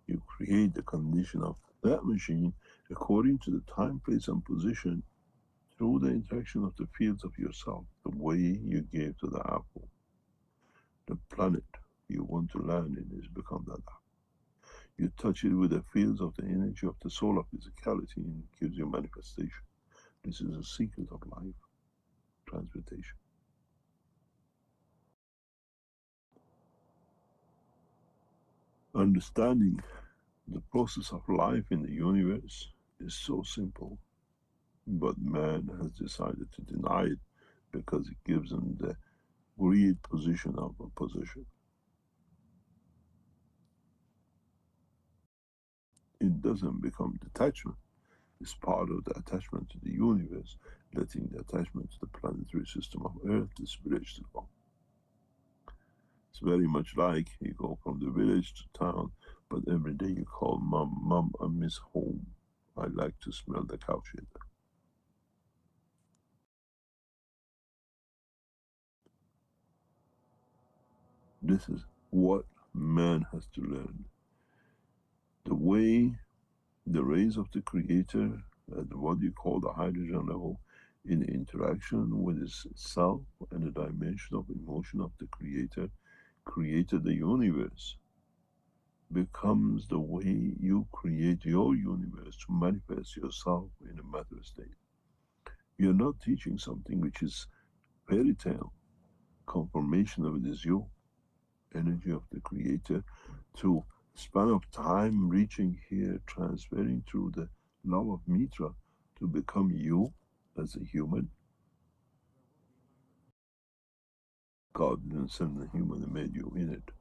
You create the condition of that machine according to the time, place, and position through the interaction of the fields of yourself, the way you gave to the apple. The planet you want to land in is become that apple. You touch it with the fields of the energy of the soul of physicality and it gives you manifestation. This is the secret of life, transmutation. Understanding the process of life in the universe is so simple, but man has decided to deny it because it gives him the greed position of a position. It doesn't become detachment. It's part of the attachment to the universe, letting the attachment to the planetary system of Earth, the spiritual form. It's very much like you go from the village to town, but every day you call mom, mom, I miss home. I like to smell the cow shit. This is what man has to learn. The way the rays of the Creator at what you call the hydrogen level in interaction with itself and the dimension of emotion of the Creator created the universe becomes the way you create your universe to manifest yourself in a matter state. You're not teaching something which is fairy tale. Confirmation of it is you, energy of the Creator, through span of time reaching here, transferring through the law of Mitra to become you as a human. God didn't send the human, He made you in it.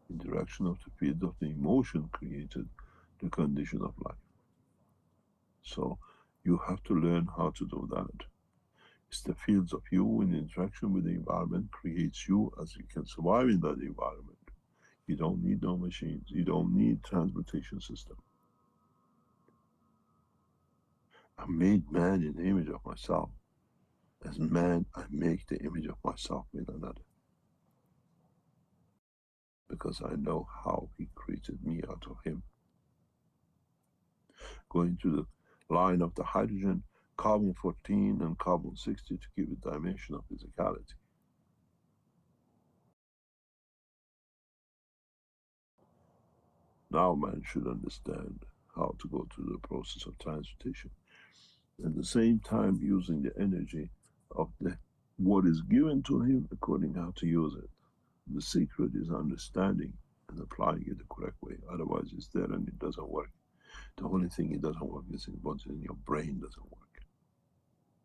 Interaction of the field of the emotion created the condition of life. So you have to learn how to do that. It's the fields of you in interaction with the environment creates you as you can survive in that environment. You don't need no machines. You don't need transmutation system. I made man in the image of myself. As man, I make the image of myself in another. Because I know how he created me out of him. Going to the line of the hydrogen, carbon 14 and carbon 60 to give a dimension of physicality. Now man should understand how to go through the process of transmutation. At the same time using the energy of the what is given to him according how to use it. The secret is understanding and applying it the correct way. Otherwise it's there and it doesn't work. The only thing it doesn't work is what's in your brain doesn't work.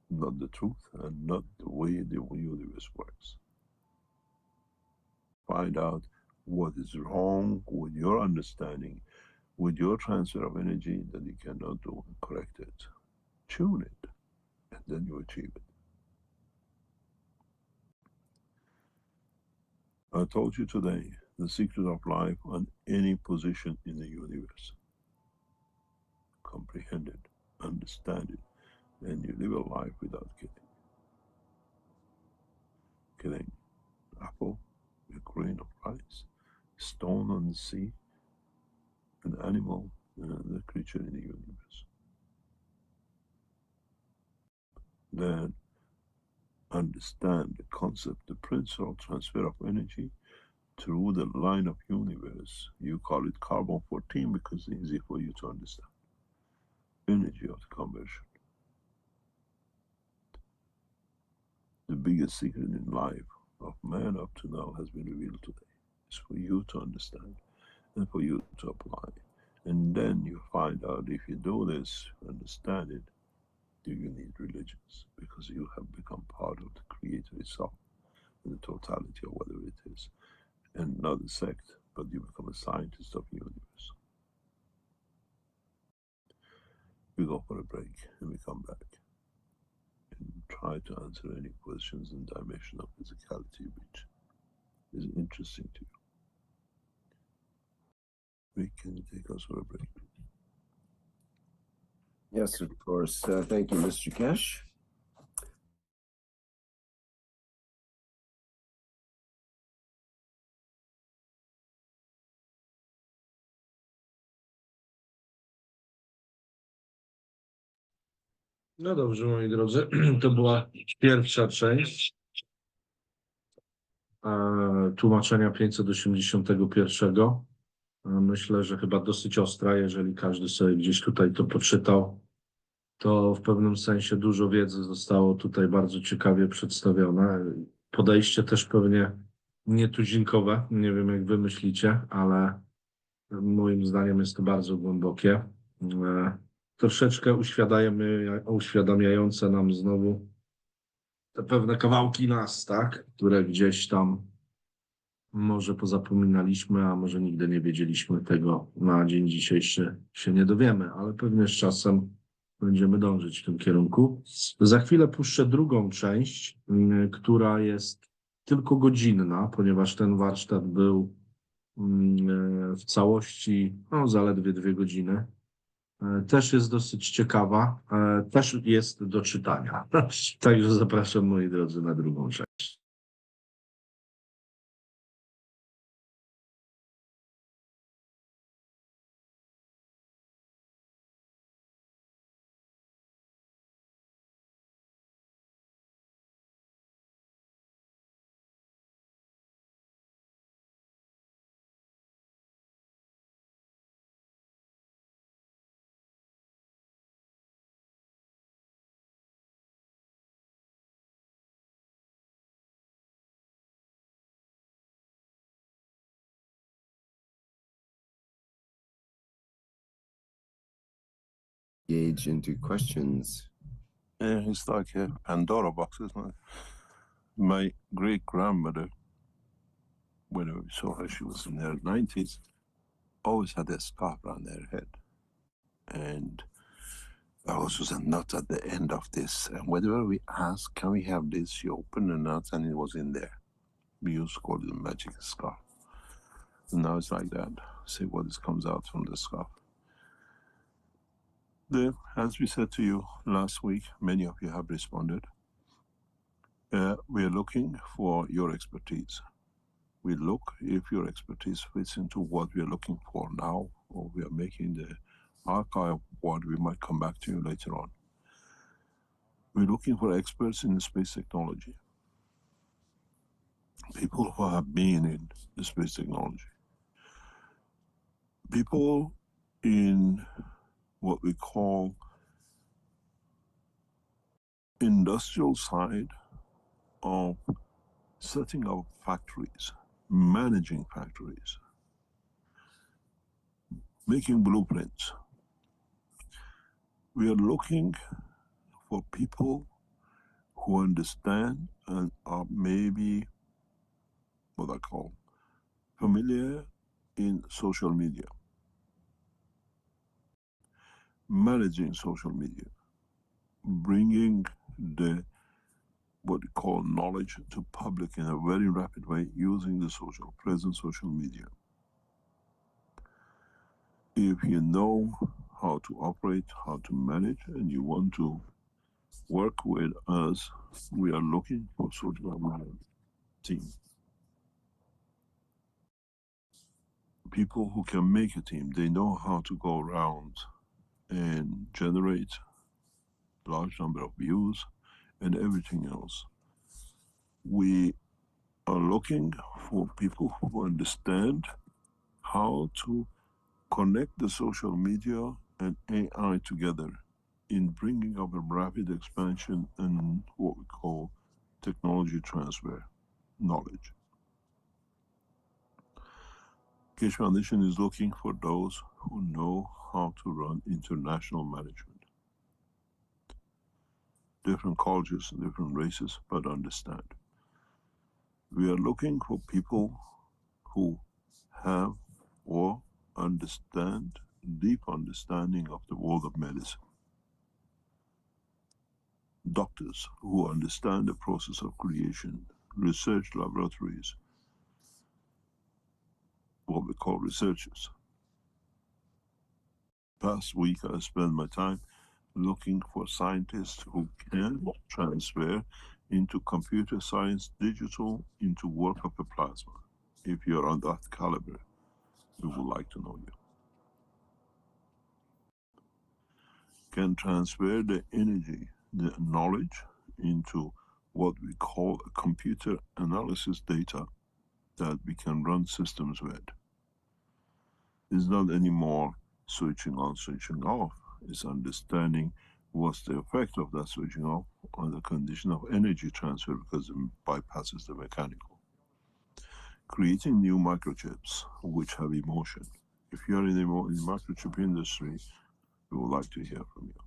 Not the truth and not the way the universe works. Find out what is wrong with your understanding, with your transfer of energy that you cannot do and correct it. Tune it, and then you achieve it. I told you today the secret of life on any position in the universe. Comprehend it, understand it, and you live a life without killing. Killing apple, a grain of rice, stone on the sea, an animal, and another creature in the universe. Then understand the concept, the principle of transfer of energy through the line of universe. You call it carbon 14 because it's easy for you to understand. Energy of the conversion. The biggest secret in life of man up to now has been revealed today. It's for you to understand and for you to apply. And then you find out if you do this, understand it, do you need religions? Because you have become part of the Creator itself, in the totality of whatever it is. And not a sect, but you become a scientist of the universe. We go for a break and we come back and try to answer any questions in dimension of physicality which is interesting to you. Can you take us for a break? Yes, of course. Thank you, Mr. Kesh. No dobrze, moi drodzy, to była pierwsza część tłumaczenia 581. Myślę, że chyba dosyć ostra, jeżeli każdy sobie gdzieś tutaj to poczytał, to w pewnym sensie dużo wiedzy zostało tutaj bardzo ciekawie przedstawione. Podejście też pewnie nietuzinkowe, nie wiem jak wy myślicie, ale moim zdaniem jest to bardzo głębokie. Troszeczkę uświadamiające nam znowu te pewne kawałki nas, tak, które gdzieś tam może pozapominaliśmy, a może nigdy nie wiedzieliśmy tego na dzień dzisiejszy się nie dowiemy, ale pewnie z czasem będziemy dążyć w tym kierunku. Za chwilę puszczę drugą część, która jest tylko godzinna, ponieważ ten warsztat był w całości zaledwie 2 godziny. Też jest dosyć ciekawa, też jest do czytania. Także zapraszam, moi drodzy, na drugą część. Engage into questions. It's like a Pandora box, isn't it? My great grandmother, when we saw her, she was in her 90s, always had a scarf around her head. And there was a nut at the end of this. And whenever we asked, can we have this? She opened the nut and it was in there. We used to call it a magic scarf. And now it's like that. See what comes out from the scarf. Then, as we said to you last week, many of you have responded. We are looking for your expertise. We look if your expertise fits into what we are looking for now, or we are making the archive what we might come back to you later on. We're looking for experts in space technology, people who have been in the space technology, people in what we call industrial side of setting up factories, managing factories, making blueprints. We are looking for people who understand and are maybe what I call familiar in social media, managing social media, bringing the what we call knowledge to public in a very rapid way using the present social media. If you know how to operate, how to manage, and you want to work with us, we are looking for sort of a team. People who can make a team, they know how to go around and generate large number of views and everything else. We are looking for people who understand how to connect the social media and AI together in bringing up a rapid expansion and what we call technology transfer knowledge. Keshe Foundation is looking for those who know how to run international management. Different cultures, different races, but understand. We are looking for people who have or understand, deep understanding of the world of medicine. Doctors who understand the process of creation, research laboratories, what we call researchers. Past week I spent my time looking for scientists who can transfer into computer science, digital, into work of the plasma. If you're on that caliber, we would like to know you. Can transfer the energy, the knowledge into what we call a computer analysis data that we can run systems with. It's not anymore switching on, switching off. It's understanding what's the effect of that switching off on the condition of energy transfer, because it bypasses the mechanical. Creating new microchips which have emotion. If you're in the microchip industry, we would like to hear from you.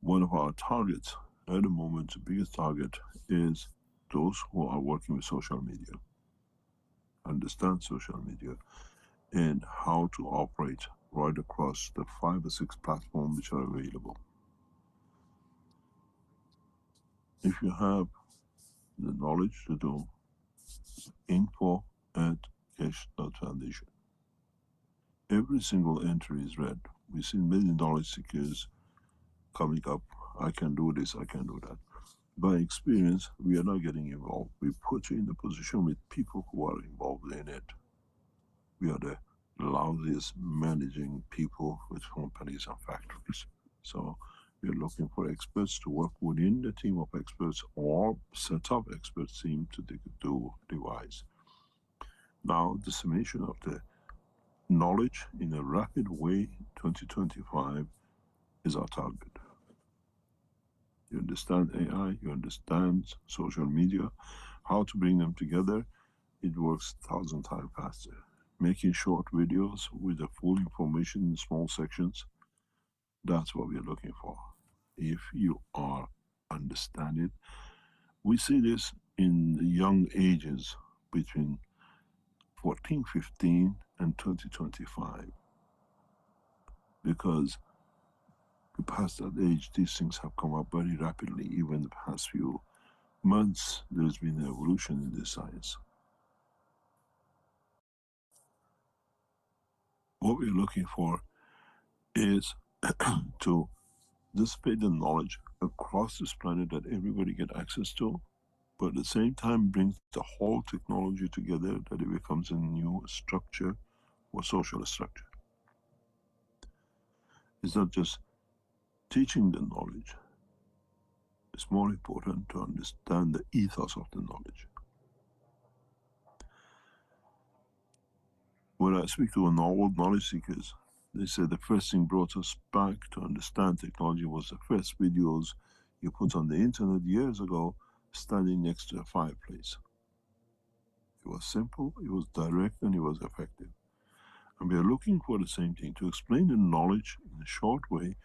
One of our targets at the moment, the biggest target, is those who are working with social media. Understand social media and how to operate right across the 5 or 6 platforms which are available. If you have the knowledge to do, info@keshe.foundation. Every single entry is read. We see many knowledge seekers coming up. I can do this, I can do that. By experience, we are not getting involved. We put you in the position with people who are involved in it. We are the loudest managing people with companies and factories. So we are looking for experts to work within the team of experts or set up experts team to do devise. Now, dissemination of the knowledge in a rapid way, 2025 is our target. You understand AI, you understand social media, how to bring them together, it works 1,000 times faster. Making short videos with the full information in small sections, that's what we're looking for. If you are understanding, we see this in young ages between 14, 15 and 2025. Because past that age, these things have come up very rapidly. Even the past few months, there's been an evolution in this science. What we're looking for is to dissipate the knowledge across this planet that everybody get access to, but at the same time brings the whole technology together, that it becomes a new structure or social structure. It's not just teaching the knowledge. It's more important to understand the ethos of the knowledge. When I speak to old knowledge seekers, they say the first thing brought us back to understand technology was the first videos you put on the internet years ago, standing next to a fireplace. It was simple, it was direct, and it was effective. And we are looking for the same thing, to explain the knowledge in a short way,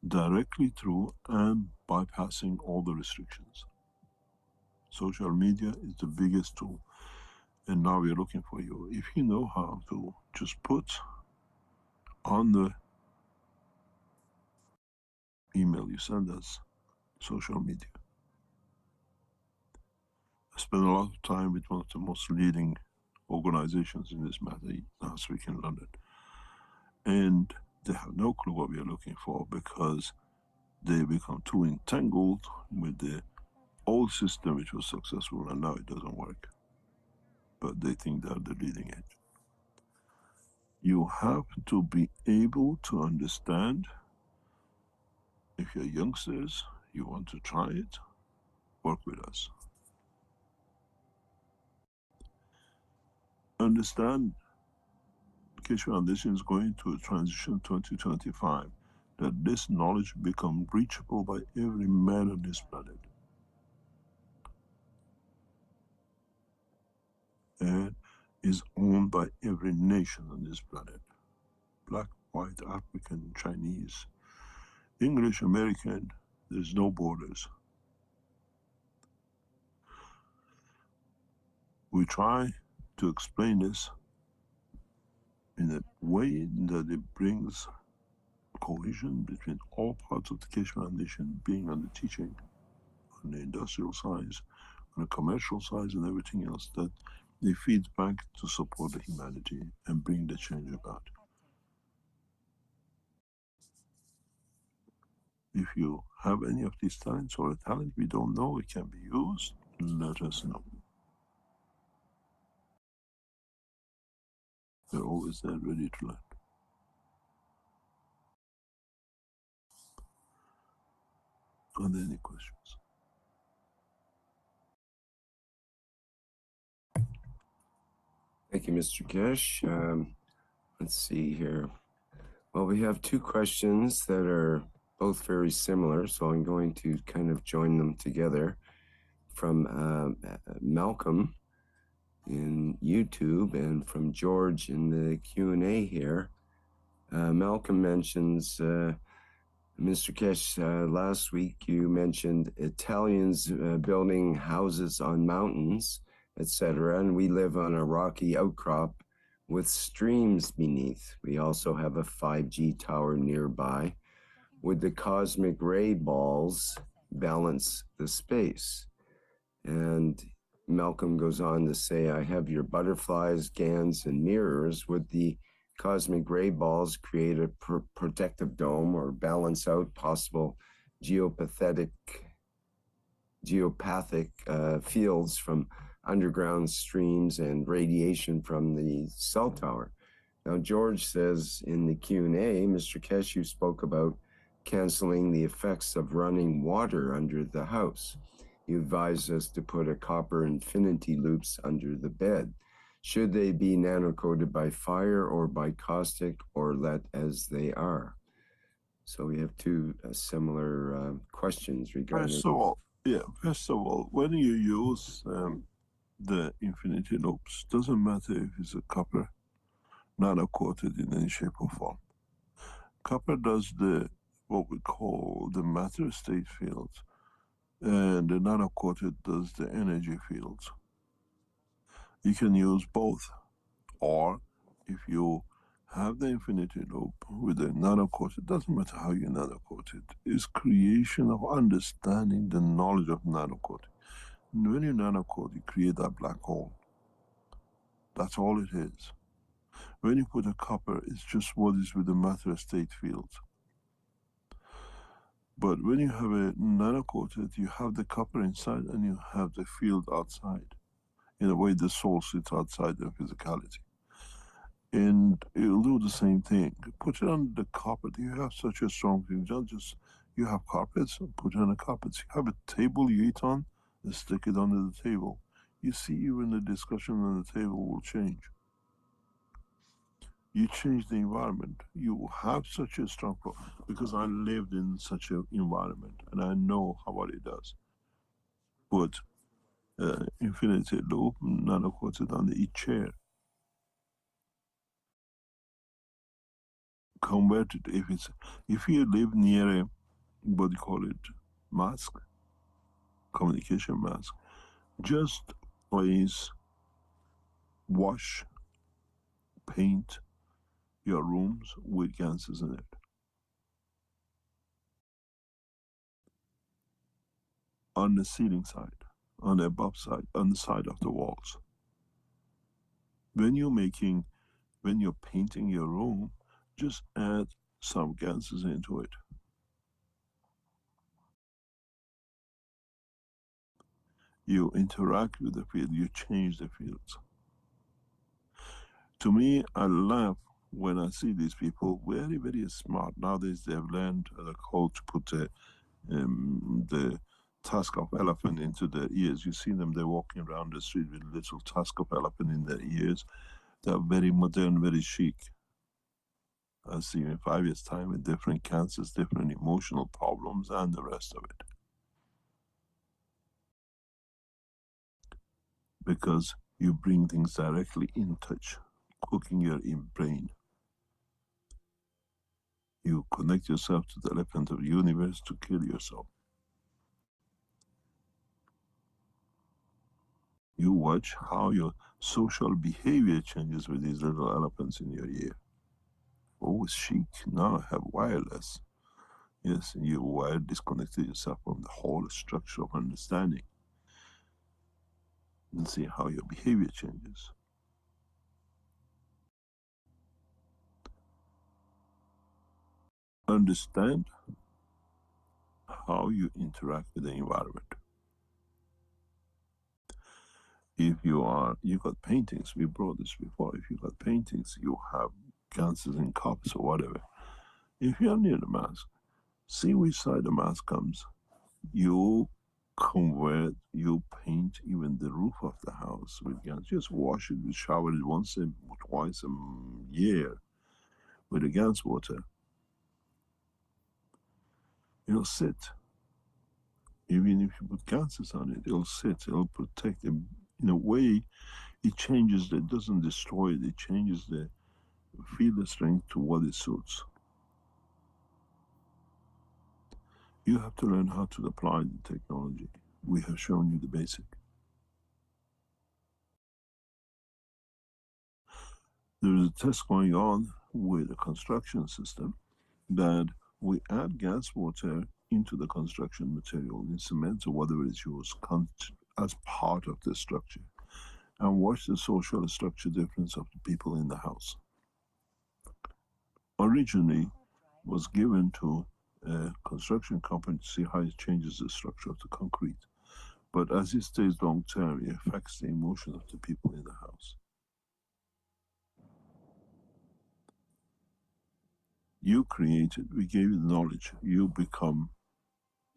directly through and bypassing all the restrictions. Social media is the biggest tool. And now we are looking for you. If you know how to just put on the email you send us, social media. I spent a lot of time with one of the most leading organizations in this matter last week in London. And they have no clue what we are looking for, because they become too entangled with the old system which was successful, and now it doesn't work. But they think they're the leading edge. You have to be able to understand. If you're youngsters, you want to try it, work with us. Understand, Keshe Foundation is going to a transition 2025, that this knowledge become reachable by every man on this planet. and is owned by every nation on this planet. Black, white, African, Chinese, English, American, there's no borders. We try to explain this in a way that it brings cohesion between all parts of the Keshe Foundation, being on the teaching, on the industrial size, on the commercial size, and everything else, that they feed back to support the humanity and bring the change about. If you have any of these talents or a talent we don't know it can be used, let us know. We're always there ready to learn. Are there any questions? Thank you, Mr. Keshe. Let's see here. Well, we have two questions that are both very similar, so I'm going to kind of join them together. From Malcolm in YouTube and from George in the Q&A here. Malcolm mentions, Mr. Keshe, last week you mentioned Italians building houses on mountains, etc., and we live on a rocky outcrop with streams beneath. We also have a 5G tower nearby. Would the cosmic ray balls balance the space? And Malcolm goes on to say, I have your butterflies, GANs, and mirrors. Would the cosmic ray balls create a protective dome or balance out possible geopathic fields from underground streams and radiation from the cell tower? Now, George says in the Q&A, Mr. Keshe, you spoke about canceling the effects of running water under the house. You advised us to put a copper infinity loops under the bed. Should they be nano-coated by fire or by caustic, or let as they are? So we have two similar questions regarding... First of all, when you use the infinity loops, doesn't matter if it's a copper nano-coated in any shape or form. Copper does what we call the matter state fields, and the nano-coated does the energy fields. You can use both, or if you have the infinity loop with the nano-coated, doesn't matter how you nano-coat it, it's creation of understanding the knowledge of nano-coating. And when you nano-coat, you create that black hole. That's all it is. When you put a copper, it's just what is with the matter state fields. But when you have a nano-coated, you have the copper inside and you have the field outside. In a way, the soul sits outside the physicality. And it'll do the same thing. Put it on the carpet. You have such a strong thing. Don't just, you have carpets, put it on the carpets. You have a table you eat on, and stick it under the table. You see, even the discussion on the table will change. You change the environment. You have such a strong because I lived in such an environment and I know what it does. Put infinity loop, nano-coated on each chair. Convert it if you live near a, what do you call it, mask, communication mask, just please wash, paint your rooms with ganses in it. On the ceiling side, on the above side, on the side of the walls. When you're painting your room, just add some ganses into it. You interact with the field, you change the fields. To me, I laugh when I see these people very, very smart. Nowadays they have learned how to put the tusk of elephant into their ears. You see them, they're walking around the street with little tusk of elephant in their ears. They're very modern, very chic. I see in 5 years' time with different cancers, different emotional problems, and the rest of it. Because You bring things directly in touch, cooking your brain. You connect yourself to the elephant of the universe to kill yourself. You watch how your social behavior changes with these little elephants in your ear. Oh, it's chic. Now I have wireless. Yes, and you wired disconnected yourself from the whole structure of understanding. And see how your behavior changes. Understand how you interact with the environment. If you got paintings, we brought this before, if you got paintings, you have cancers in cups or whatever. If you're near the mask, see which side the mask comes. You convert, you paint even the roof of the house with gas. Just wash it, shower it once or twice a year with the gas water. It'll sit. Even if you put gases on it, it'll sit, it'll protect it. In a way, it changes, it doesn't destroy it, it changes the field strength to what it suits. You have to learn how to apply the technology. We have shown you the basic. There is a test going on with a construction system that we add gas water into the construction material, in cement or whatever is used, as part of the structure, and watch the social structure difference of the people in the house. Originally was given to a construction company to see how it changes the structure of the concrete. But as it stays long term, it affects the emotion of the people in the house. You created, we gave you the knowledge, you become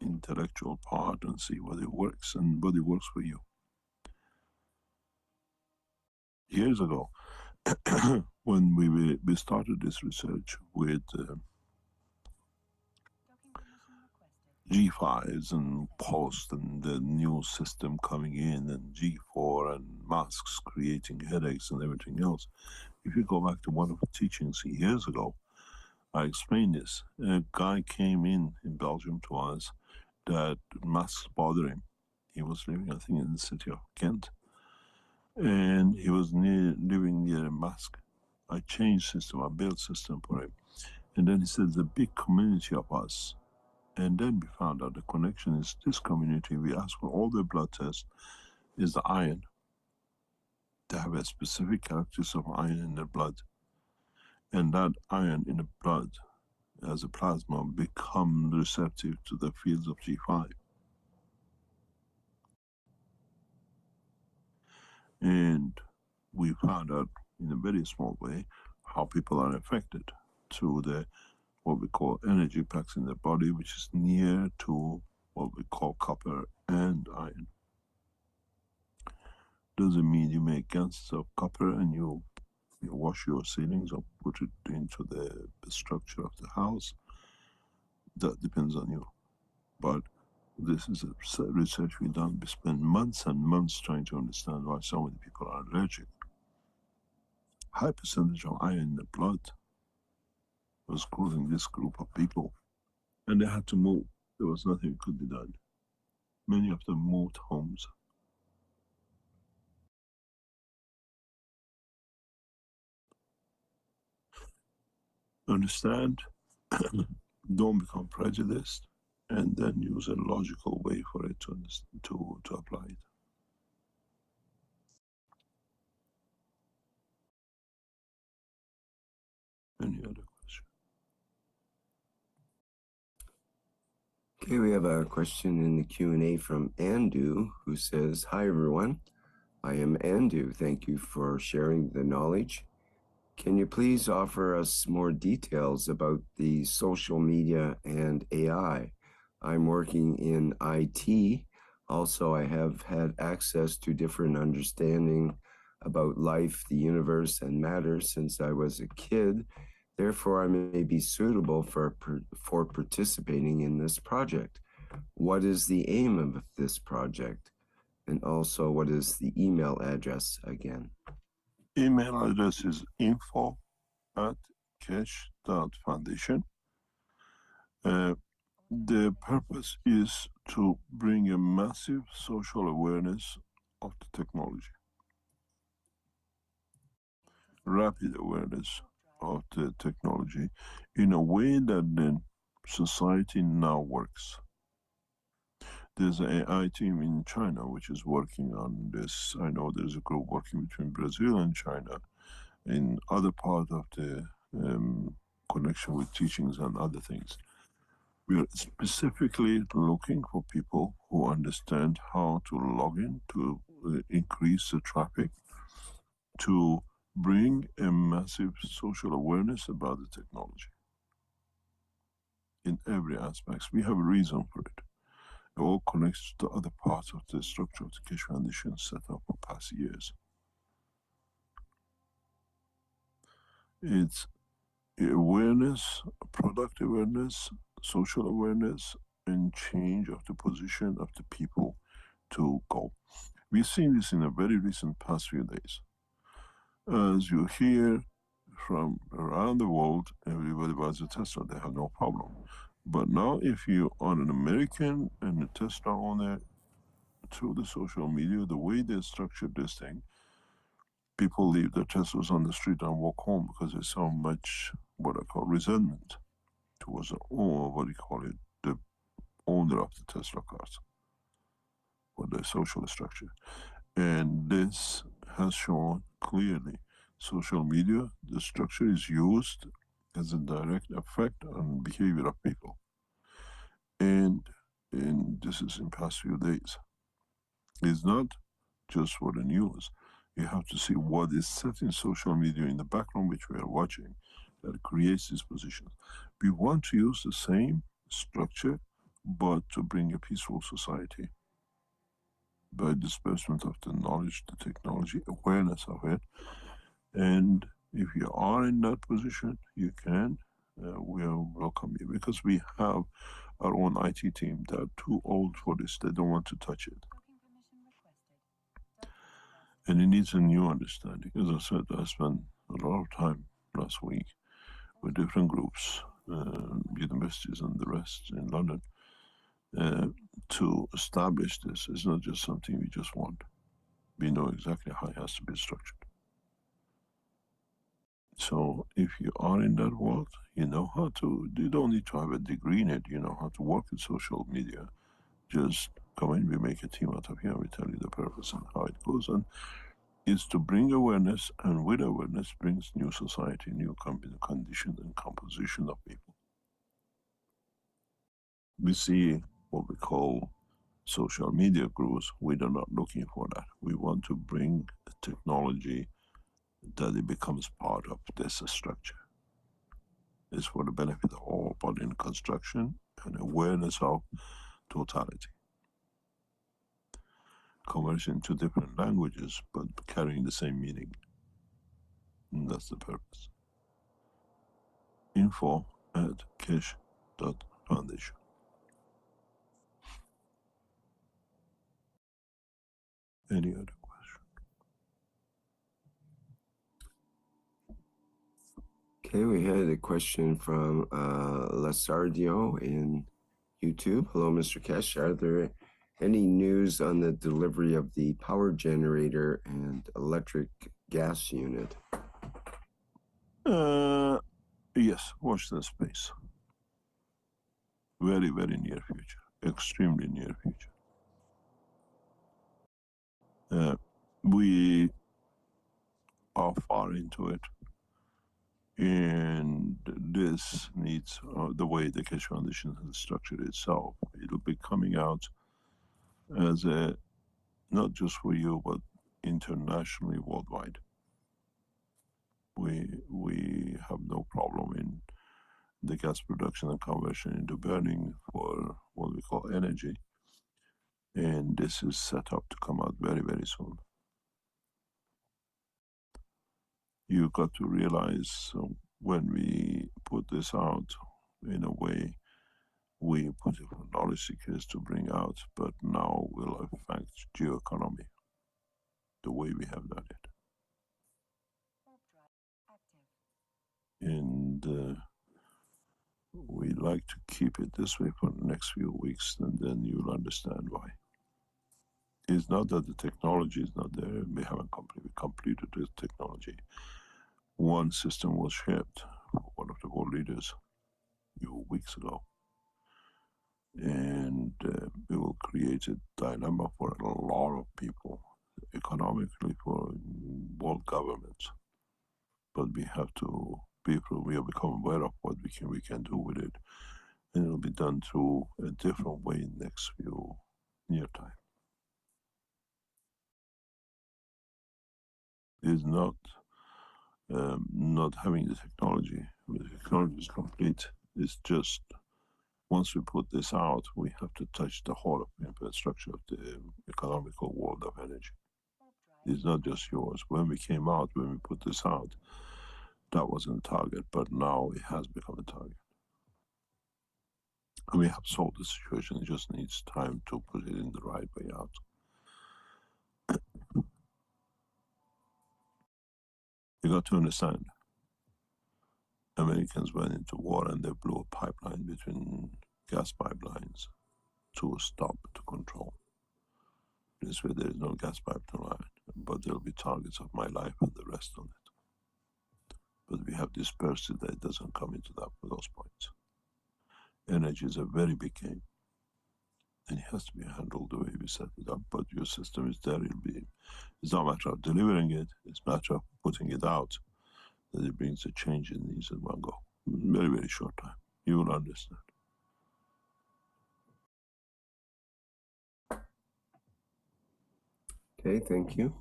intellectual part and see whether it works and whether it works for you. Years ago, when we started this research with G5s and post and the new system coming in and G4 and masks creating headaches and everything else, if you go back to one of the teachings years ago, I explained this. A guy came in Belgium to us that masks bother him. He was living, I think, in the city of Kent, and he was living near a mosque. I changed system, I built system for him, and then he said, "There's a big community of us." And then we found out the connection is this community. We asked for all the blood tests, is the iron. They have a specific characteristics of iron in their blood, and that iron in the blood as a plasma become receptive to the fields of G5. And we found out in a very small way how people are affected through the what we call energy packs in the body, which is near to what we call copper and iron. Doesn't mean you make gases of copper and you wash your ceilings or put it into the structure of the house. That depends on you. But this is a research we've done. We spent months and months trying to understand why so many people are allergic. High percentage of iron in the blood was causing this group of people, and they had to move. There was nothing could be done. Many of them moved homes. Understand, don't become prejudiced, and then use a logical way for it to apply it. Any other question? Okay, we have a question in the Q&A from Andu, who says, "Hi everyone, I am Andu. Thank you for sharing the knowledge. Can you please offer us more details about the social media and AI? I'm working in IT. Also, I have had access to different understanding about life, the universe, and matter since I was a kid. Therefore, I may be suitable for participating in this project. What is the aim of this project? And also, what is the email address again? Email address is info@keshe.foundation. The purpose is to bring a massive social awareness of the technology, rapid awareness of the technology in a way that then society now works. There's an AI team in China which is working on this. I know there's a group working between Brazil and China in other part of the connection with teachings and other things. We are specifically looking for people who understand how to log in, to increase the traffic, to bring a massive social awareness about the technology in every aspect. We have a reason for it. It all connects to other parts of the structure of the Keshe Foundation set up for past years. It's awareness, product awareness, social awareness, and change of the position of the people to go. We've seen this in a very recent past few days. As you hear from around the world, everybody buys a Tesla, they have no problem. But now if you are an American and a Tesla owner, through the social media, the way they structured this thing, people leave their Teslas on the street and walk home because there's so much what I call resentment towards the the owner of the Tesla cars or the social structure. And this has shown clearly social media, the structure is used as a direct effect on behavior of people. And this is in past few days. It's not just for the news. You have to see what is set in social media in the background, which we are watching, that creates these positions. We want to use the same structure, but to bring a peaceful society by disbursement of the knowledge, the technology, awareness of it. And if you are in that position, you can, we'll welcome you, because we have our own IT team that are too old for this. They don't want to touch it. And it needs a new understanding. As I said, I spent a lot of time last week with different groups, universities and the rest in London, to establish this. It's not just something we just want. We know exactly how it has to be structured. So if you are in that world, you know how to, you don't need to have a degree in it, you know how to work with social media. Just come in, we make a team out of here, we tell you the purpose and how it goes. And is to bring awareness, and with awareness brings new society, new condition and composition of people. We see what we call social media groups. We are not looking for that. We want to bring the technology that it becomes part of this structure. It's for the benefit of all, but in construction and awareness of totality. Conversion to different languages, but carrying the same meaning. And that's the purpose. info@keshe.foundation. Any other question? Okay, we had a question from Lasardio in YouTube. Hello, Mr. Keshe. Are there any news on the delivery of the power generator and electric gas unit? Yes, watch this space. Very, very near future. Extremely near future. We are far into it. And this needs the way the Keshe Foundation has structured itself. It'll be coming out as a, not just for you, but internationally, worldwide. We have no problem in the gas production and conversion into burning for what we call energy. And this is set up to come out very, very soon. You got to realize when we put this out, in a way, we put it for knowledge seekers to bring out, but now will affect geoeconomy, the way we have done it. And we like to keep it this way for the next few weeks, and then you'll understand why. It's not that the technology is not there. We haven't completed the technology. One system was shipped for one of the world leaders a few weeks ago. And it will create a dilemma for a lot of people, economically for world governments. But we have to we have become aware of what we can do with it. And it'll be done through a different way in the next few near time. It's not having the technology. The technology is complete. It's just once we put this out, we have to touch the whole of the infrastructure of the economical world of energy. It's not just yours. When we came out, when we put this out, that wasn't a target, but now it has become a target. And we have solved the situation. It just needs time to put it in the right way out. You got to understand, Americans went into war and they blew a pipeline between gas pipelines to stop, to control. This way there is no gas pipeline, but there will be targets of my life and the rest of it. But we have dispersed it that it doesn't come into those points. Energy is a very big game, and it has to be handled the way we set it up. But your system is there. It's not a matter of delivering it, it's a matter of putting it out, that it brings a change in these in one go. Very, very short time. You will understand. Okay, thank you.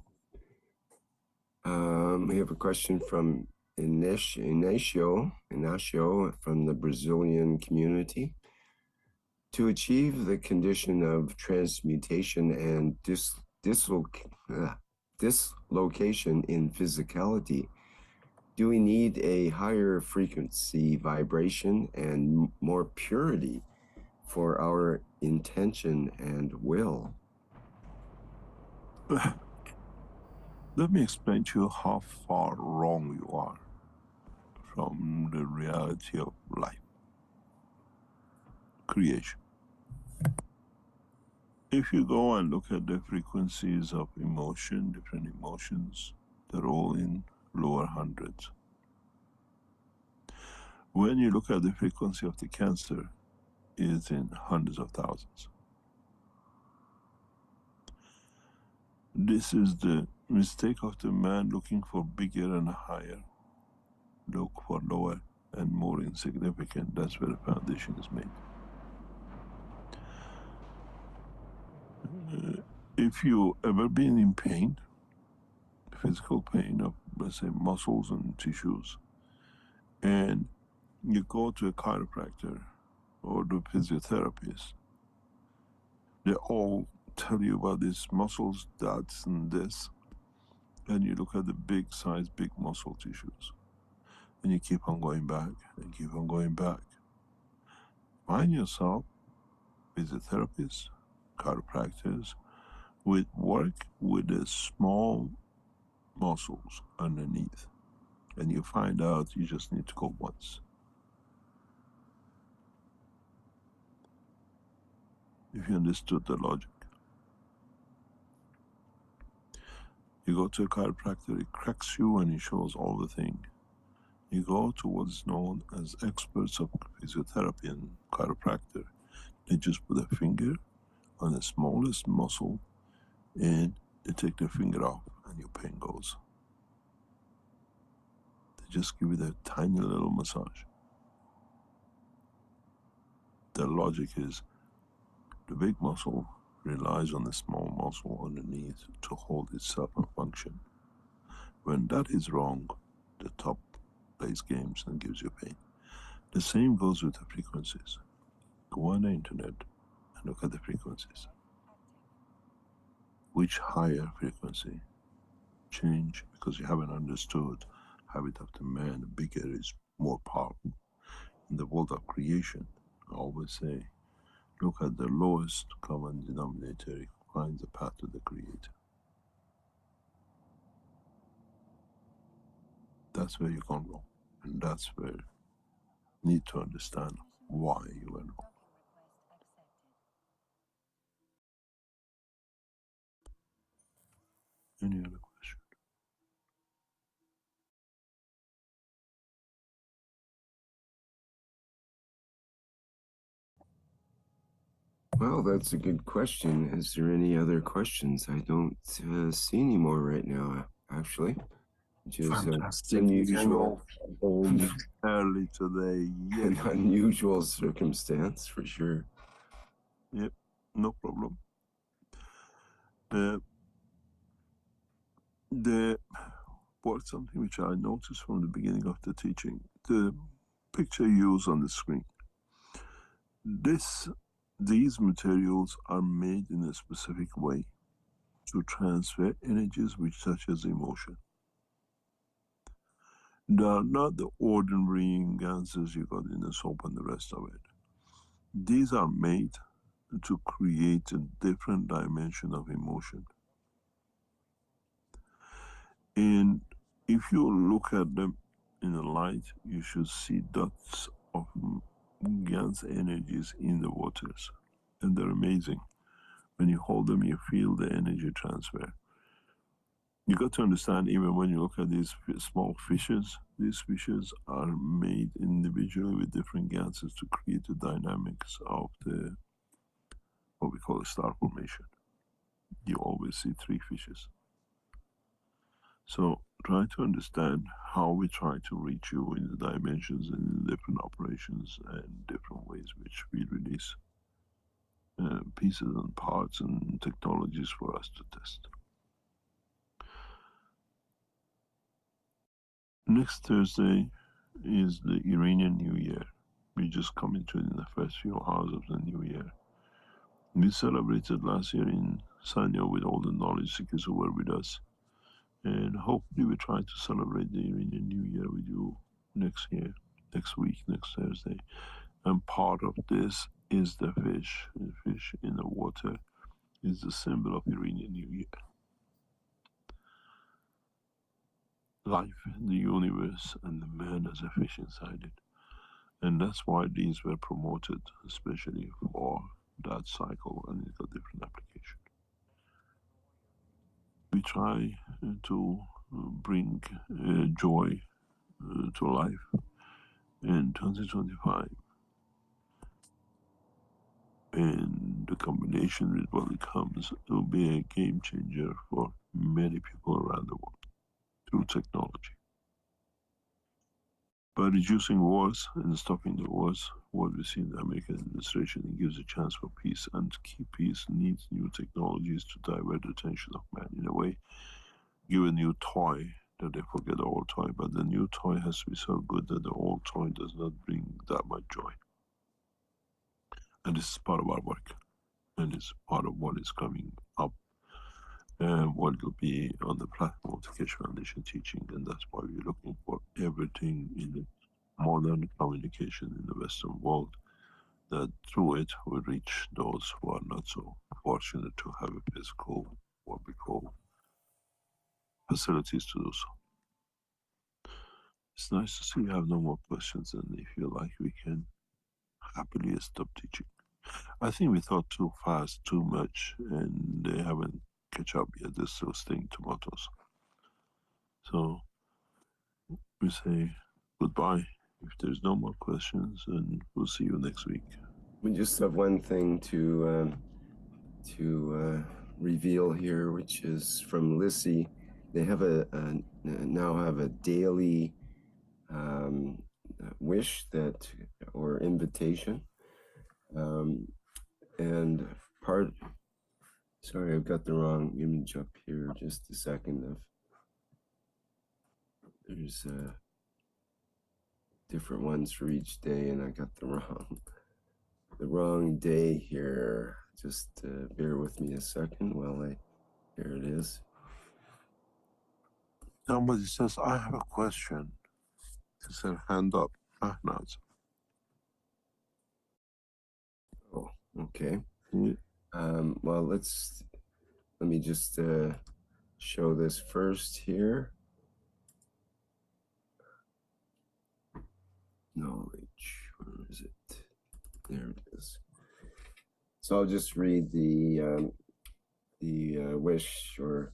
We have a question from Inacio from the Brazilian community. To achieve the condition of transmutation and dislocation in physicality, do we need a higher frequency vibration and more purity for our intention and will? Let me explain to you how far wrong you are from the reality of life, creation. If you go and look at the frequencies of emotion, different emotions, they're all in lower hundreds. When you look at the frequency of the cancer, it's in hundreds of thousands. This is the mistake of the man looking for bigger and higher. Look for lower and more insignificant. That's where the foundation is made. If you ever been in pain, physical pain of, let's say, muscles and tissues, and you go to a chiropractor or the physiotherapist, they all tell you about these muscles, that and this, and you look at the big size, big muscle tissues, and you keep on going back and keep on going back. Find yourself physiotherapists, chiropractors, with work with the small muscles underneath, and you find out you just need to go once. If you understood the logic. You go to a chiropractor, he cracks you and he shows all the thing. You go to what's known as experts of physiotherapy and chiropractor. They just put a finger on the smallest muscle and they take the finger off and your pain goes. They just give you a tiny little massage. The logic is the big muscle relies on the small muscle underneath to hold itself and function. When that is wrong, the top plays games and gives you pain. The same goes with the frequencies. Go on the internet and look at the frequencies. Which higher frequency change, because you haven't understood habit of the man, bigger is more powerful. In the world of creation, I always say, look at the lowest common denominator, find the path to the Creator. That's where you gone wrong. And that's where you need to understand why you went wrong. Any other question? Well, that's a good question. Is there any other questions? I don't see any more right now, actually. Which is Fantastic. unusual. Home early today. An Yes. unusual circumstance, for sure. Yep, no problem. Something which I noticed from the beginning of the teaching, the picture used on the screen. These materials are made in a specific way to transfer energies which touches emotion. They are not the ordinary gases you got in the soap and the rest of it. These are made to create a different dimension of emotion. And if you look at them in the light, you should see dots of gas energies in the waters. And they're amazing. When you hold them, you feel the energy transfer. You got to understand, even when you look at these small fishes, these fishes are made individually with different gases to create the dynamics of the, what we call a star formation. You always see three fishes. So try to understand how we try to reach you in the dimensions and in different operations and different ways which we release pieces and parts and technologies for us to test. Next Thursday is the Iranian New Year. We just come into it in the first few hours of the New Year. We celebrated last year in Sanya with all the knowledge seekers who were with us. And hopefully we try to celebrate the Iranian New Year with you next year, next week, next Thursday. And part of this is the fish. The fish in the water is the symbol of Iranian New Year. Life, the universe, and the man as a fish inside it. And that's why these were promoted, especially for that cycle, and it's got different application. We try to bring joy to life in 2025. And the combination with what it comes, it will be a game changer for many people around the world through technology. By reducing wars and stopping the wars, what we see in the American administration, it gives a chance for peace. And to keep peace needs new technologies to divert the attention of man. In a way, give a new toy that they forget the old toy, but the new toy has to be so good that the old toy does not bring that much joy. And this is part of our work. And it's part of what is coming up and what will be on the platform of the Keshe Foundation teaching. And that's why we're looking for everything in the modern communication in the Western world, that through it we reach those who are not so fortunate to have a physical, what we call, facilities to do so. It's nice to see you have no more questions, and if you like, we can happily stop teaching. I think we thought too fast, too much, and they haven't catch up yet. They're still staying tomatoes. So we say goodbye if there's no more questions, and we'll see you next week. We just have one thing to reveal here, which is from Lissy. They have now have a daily wish that, or invitation, and sorry, I've got the wrong image up here. Just a second. There's different ones for each day, and I got the wrong day here. Just bear with me a second while here it is. Somebody says, I have a question. He said, hand up. Ahnaz. Okay. Yeah. Well, let me just show this first here. Knowledge, where is it? There it is. So I'll just read the wish, or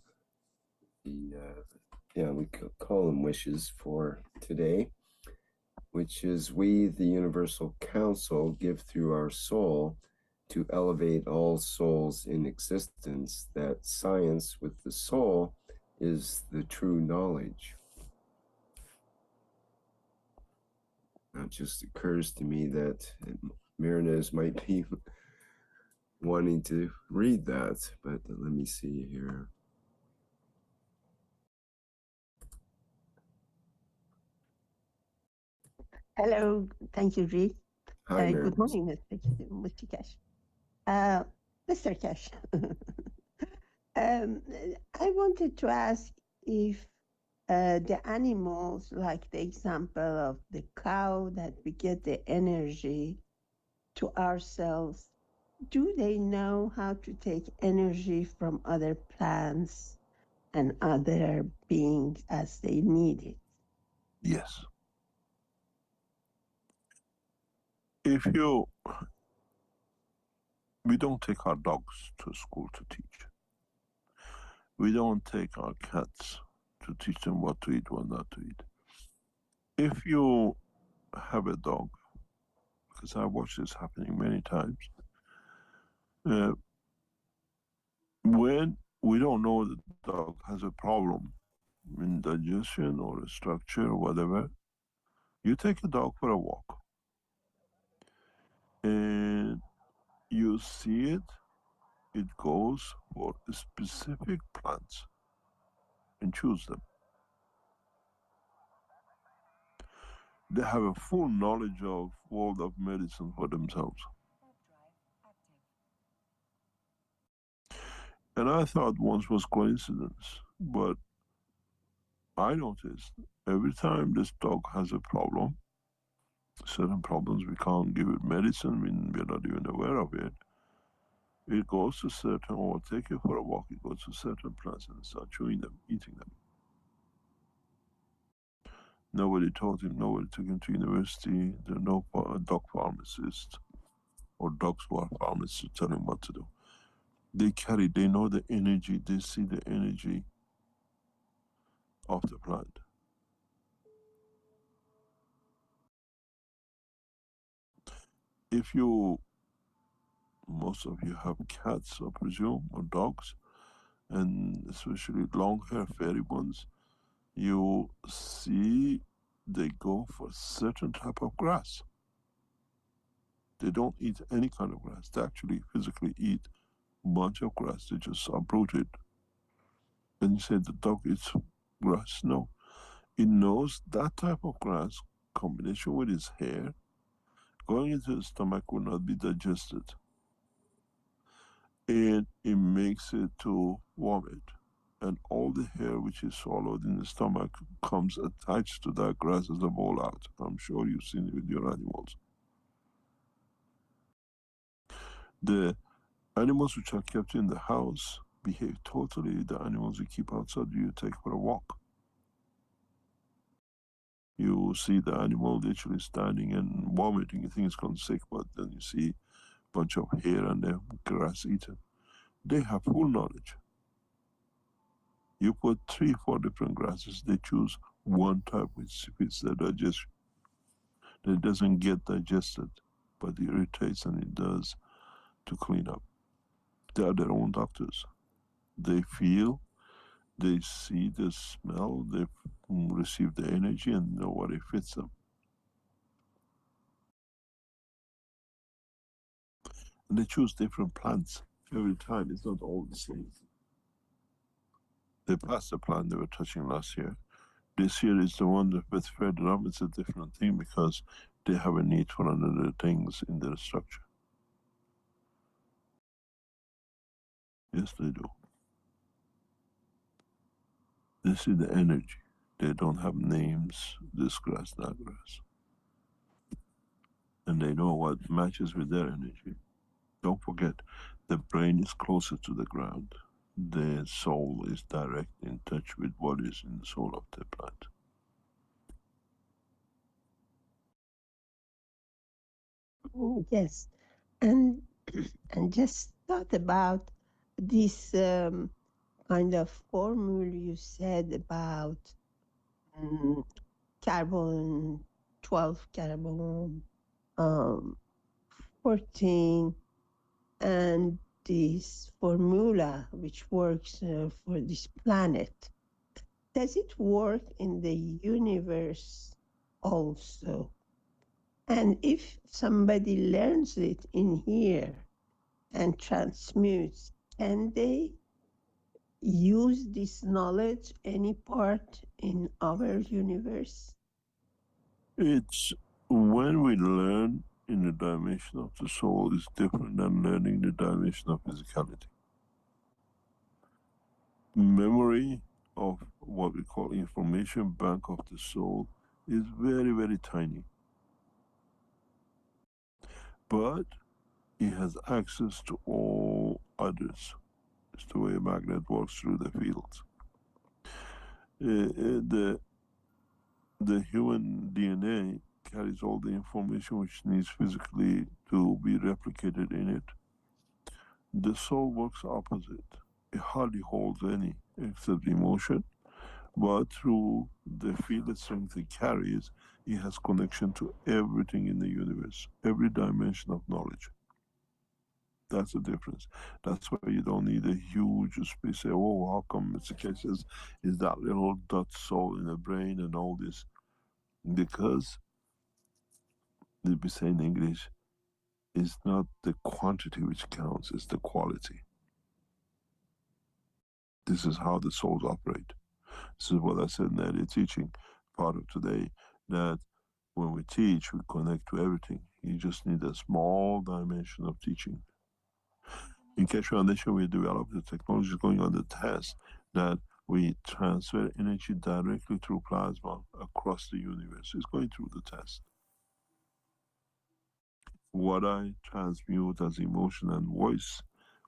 we could call them wishes for today, which is: we, the Universal Council, give through our soul to elevate all souls in existence, that science with the soul is the true knowledge. Now, it just occurs to me that Marinez might be wanting to read that, but let me see here. Hello, thank you, Rick. Hi, Good Marinez. morning, Mr. Cash. Mr. Cash, I wanted to ask if the animals, like the example of the cow, that we get the energy to ourselves, do they know how to take energy from other plants and other beings as they need it? Yes. We don't take our dogs to school to teach. We don't take our cats to teach them what to eat, what not to eat. If you have a dog, because I've watched this happening many times, when we don't know the dog has a problem in digestion or a structure or whatever, you take a dog for a walk and you see it goes for specific plants and choose them. They have a full knowledge of world of medicine for themselves. And I thought once was coincidence, but I noticed every time this dog has a problem, certain problems we can't give it medicine, we're not even aware of it. It goes to certain, or take it for a walk, it goes to certain plants and start chewing them, eating them. Nobody taught him, nobody took him to university, there are no dog pharmacists or dogs who are pharmacists to tell him what to do. They know the energy, they see the energy of the plant. If most of you have cats, I presume, or dogs, and especially long hair fairy ones, you see they go for certain type of grass. They don't eat any kind of grass. They actually physically eat a bunch of grass. They just uproot it. And you say the dog eats grass. No. It knows that type of grass, combination with its hair, going into the stomach will not be digested. And it makes it to vomit. And all the hair which is swallowed in the stomach comes attached to that grass as a ball out. I'm sure you've seen it with your animals. The animals which are kept in the house behave totally the animals you keep outside you take for a walk. You see the animal literally standing and vomiting, you think it's gone sick, but then you see a bunch of hair and the grass eaten. They have full knowledge. You put 3-4 different grasses, they choose one type which fits their digestion. That doesn't get digested, but it irritates, and it does to clean up. They are their own doctors. They feel, they see, they smell, they receive the energy and know what it fits them. And they choose different plants every time. It's not all the same. They passed the plant they were touching last year. This year is the one that with further up, it's a different thing because they have a need for another things in their structure. Yes, they do. They see the energy. They don't have names, this grass, that grass. And they know what matches with their energy. Don't forget, the brain is closer to the ground. The soul is direct in touch with what is in the soul of the plant. Yes, and and just thought about this kind of formula you said about carbon 12, carbon 14, and this formula which works for this planet. Does it work in the universe also? And if somebody learns it in here and transmutes, can they use this knowledge any part in our universe? It's when we learn in the dimension of the soul is different than learning the dimension of physicality. Memory of what we call information bank of the soul is very, very tiny. But it has access to all others. It's the way a magnet works through the fields. The human DNA carries all the information which needs physically to be replicated in it. The soul works opposite. It hardly holds any except emotion, but through the field strength it carries, it has connection to everything in the universe, every dimension of knowledge. That's the difference. That's why you don't need a huge space. Say, oh, how come it's the case is that little dot soul in the brain and all this? Because, they be saying in English, it's not the quantity which counts, it's the quality. This is how the souls operate. This is what I said in the earlier teaching part of today, that when we teach, we connect to everything. You just need a small dimension of teaching. In Keshe Foundation, we develop the technology going on the test that we transfer energy directly through plasma across the universe. It's going through the test. What I transmute as emotion and voice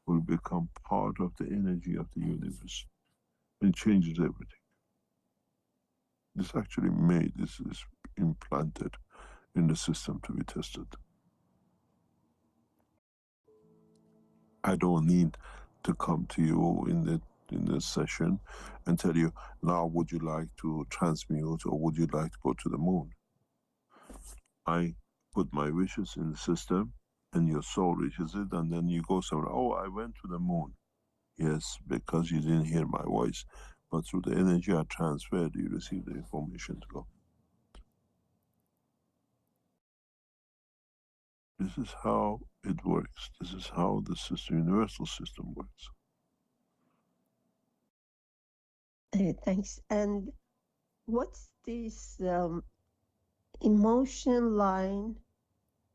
will become part of the energy of the universe. It changes everything. This actually made, this is implanted in the system to be tested. I don't need to come to you in the session and tell you, now would you like to transmute or would you like to go to the moon? I put my wishes in the system and your soul reaches it, and then you go somewhere, oh, I went to the moon. Yes, because you didn't hear my voice, but through the energy I transferred, you receive the information to go. This is how it works. This is how the system, universal system works. Thanks. And what's this emotion line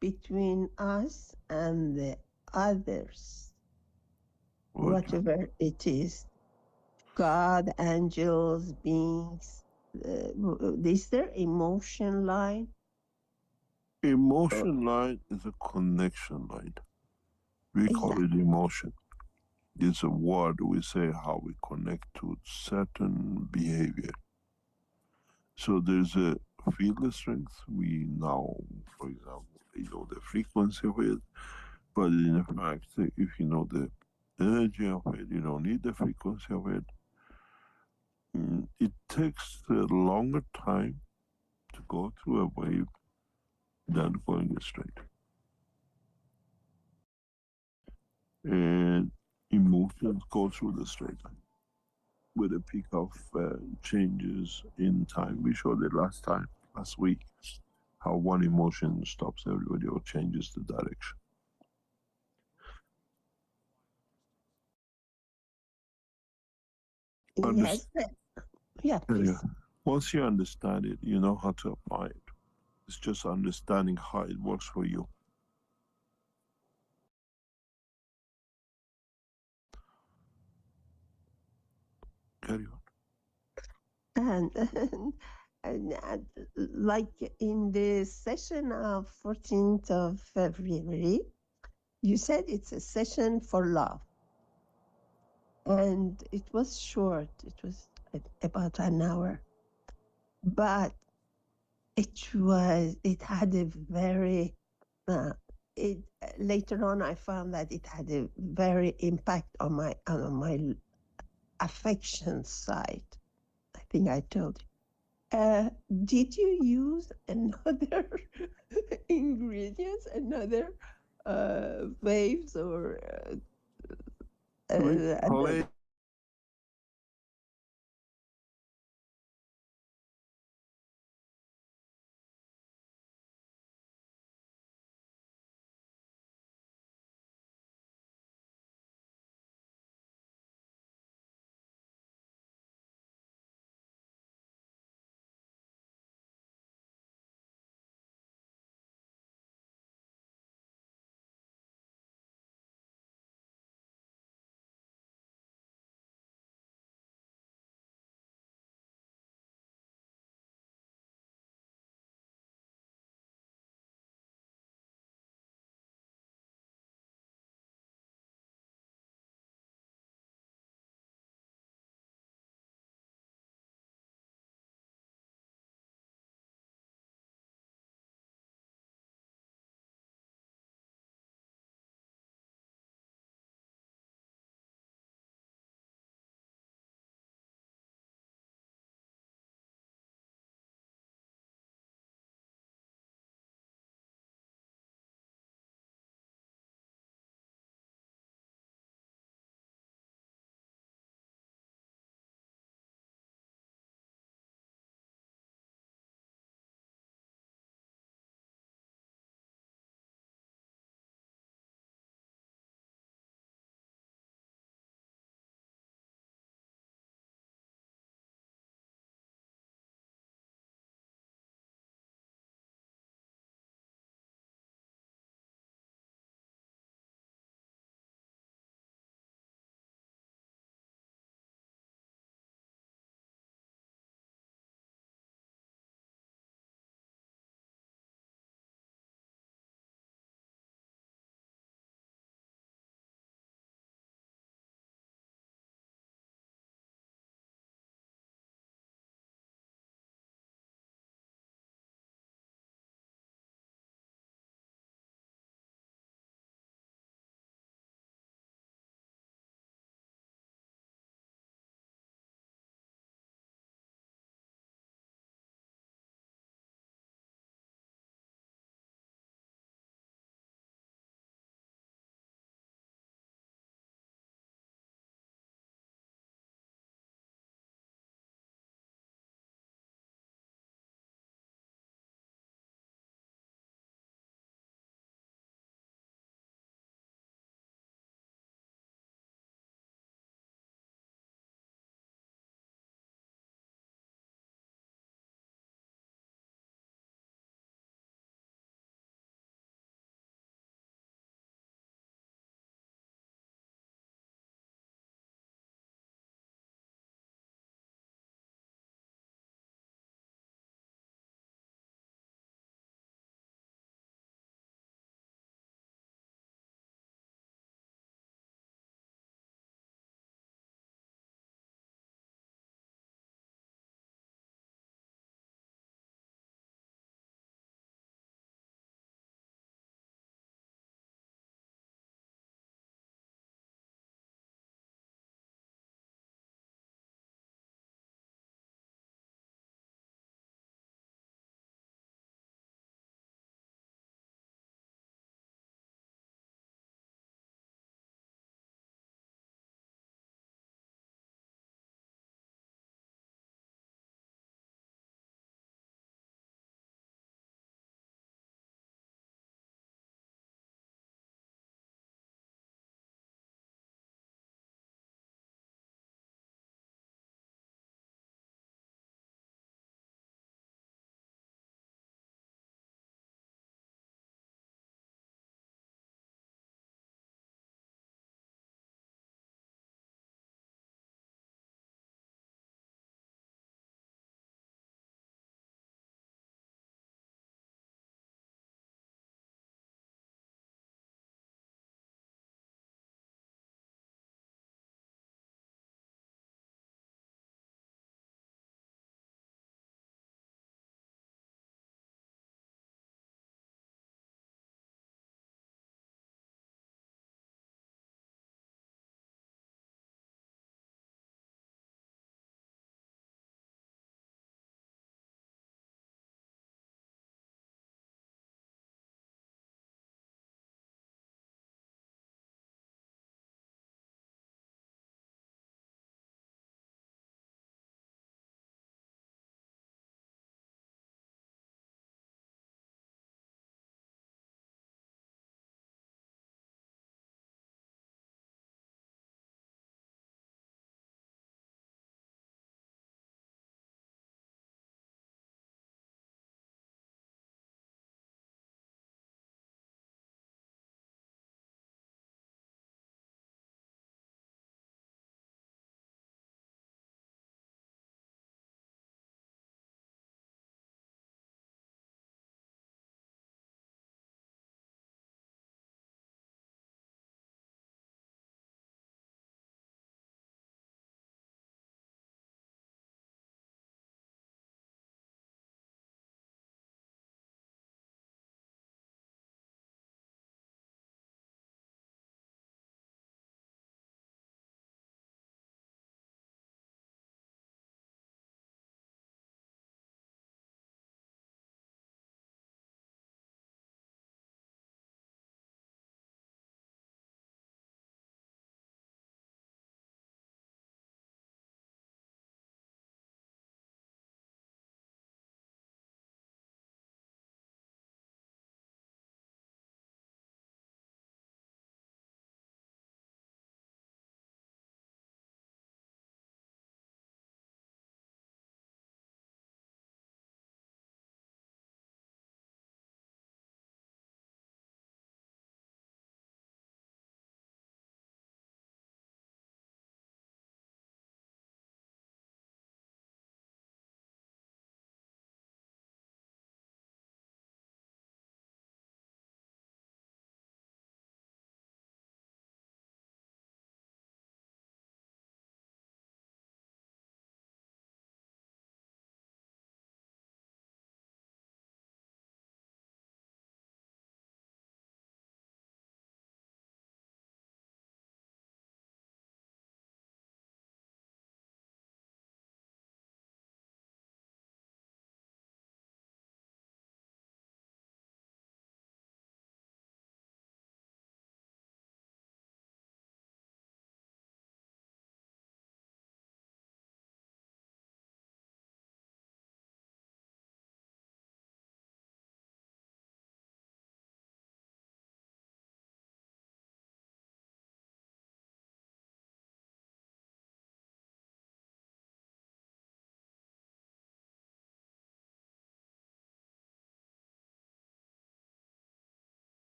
between us and the others? Whatever it is, God, angels, beings, is there emotion line? Emotion line is a connection line. We call it emotion. It's a word we say how we connect to certain behavior. So there's a field strength. We now, for example, you know the frequency of it, but in fact, if you know the energy of it, you don't need the frequency of it. It takes a longer time to go through a wave than going straight. And emotions go through the straight line with a peak of changes in time. We showed it last week, how one emotion stops everybody or changes the direction. Yes. Yeah, please. Once you understand it, you know how to apply it. It's just understanding how it works for you. Carry on. And like in the session of 14th of February, You said it's a session for love. And it was short. It was about an hour. But it had a very, later on I found that it had a very impact on my affection side. I think I told you. Did you use another ingredients, another waves or We play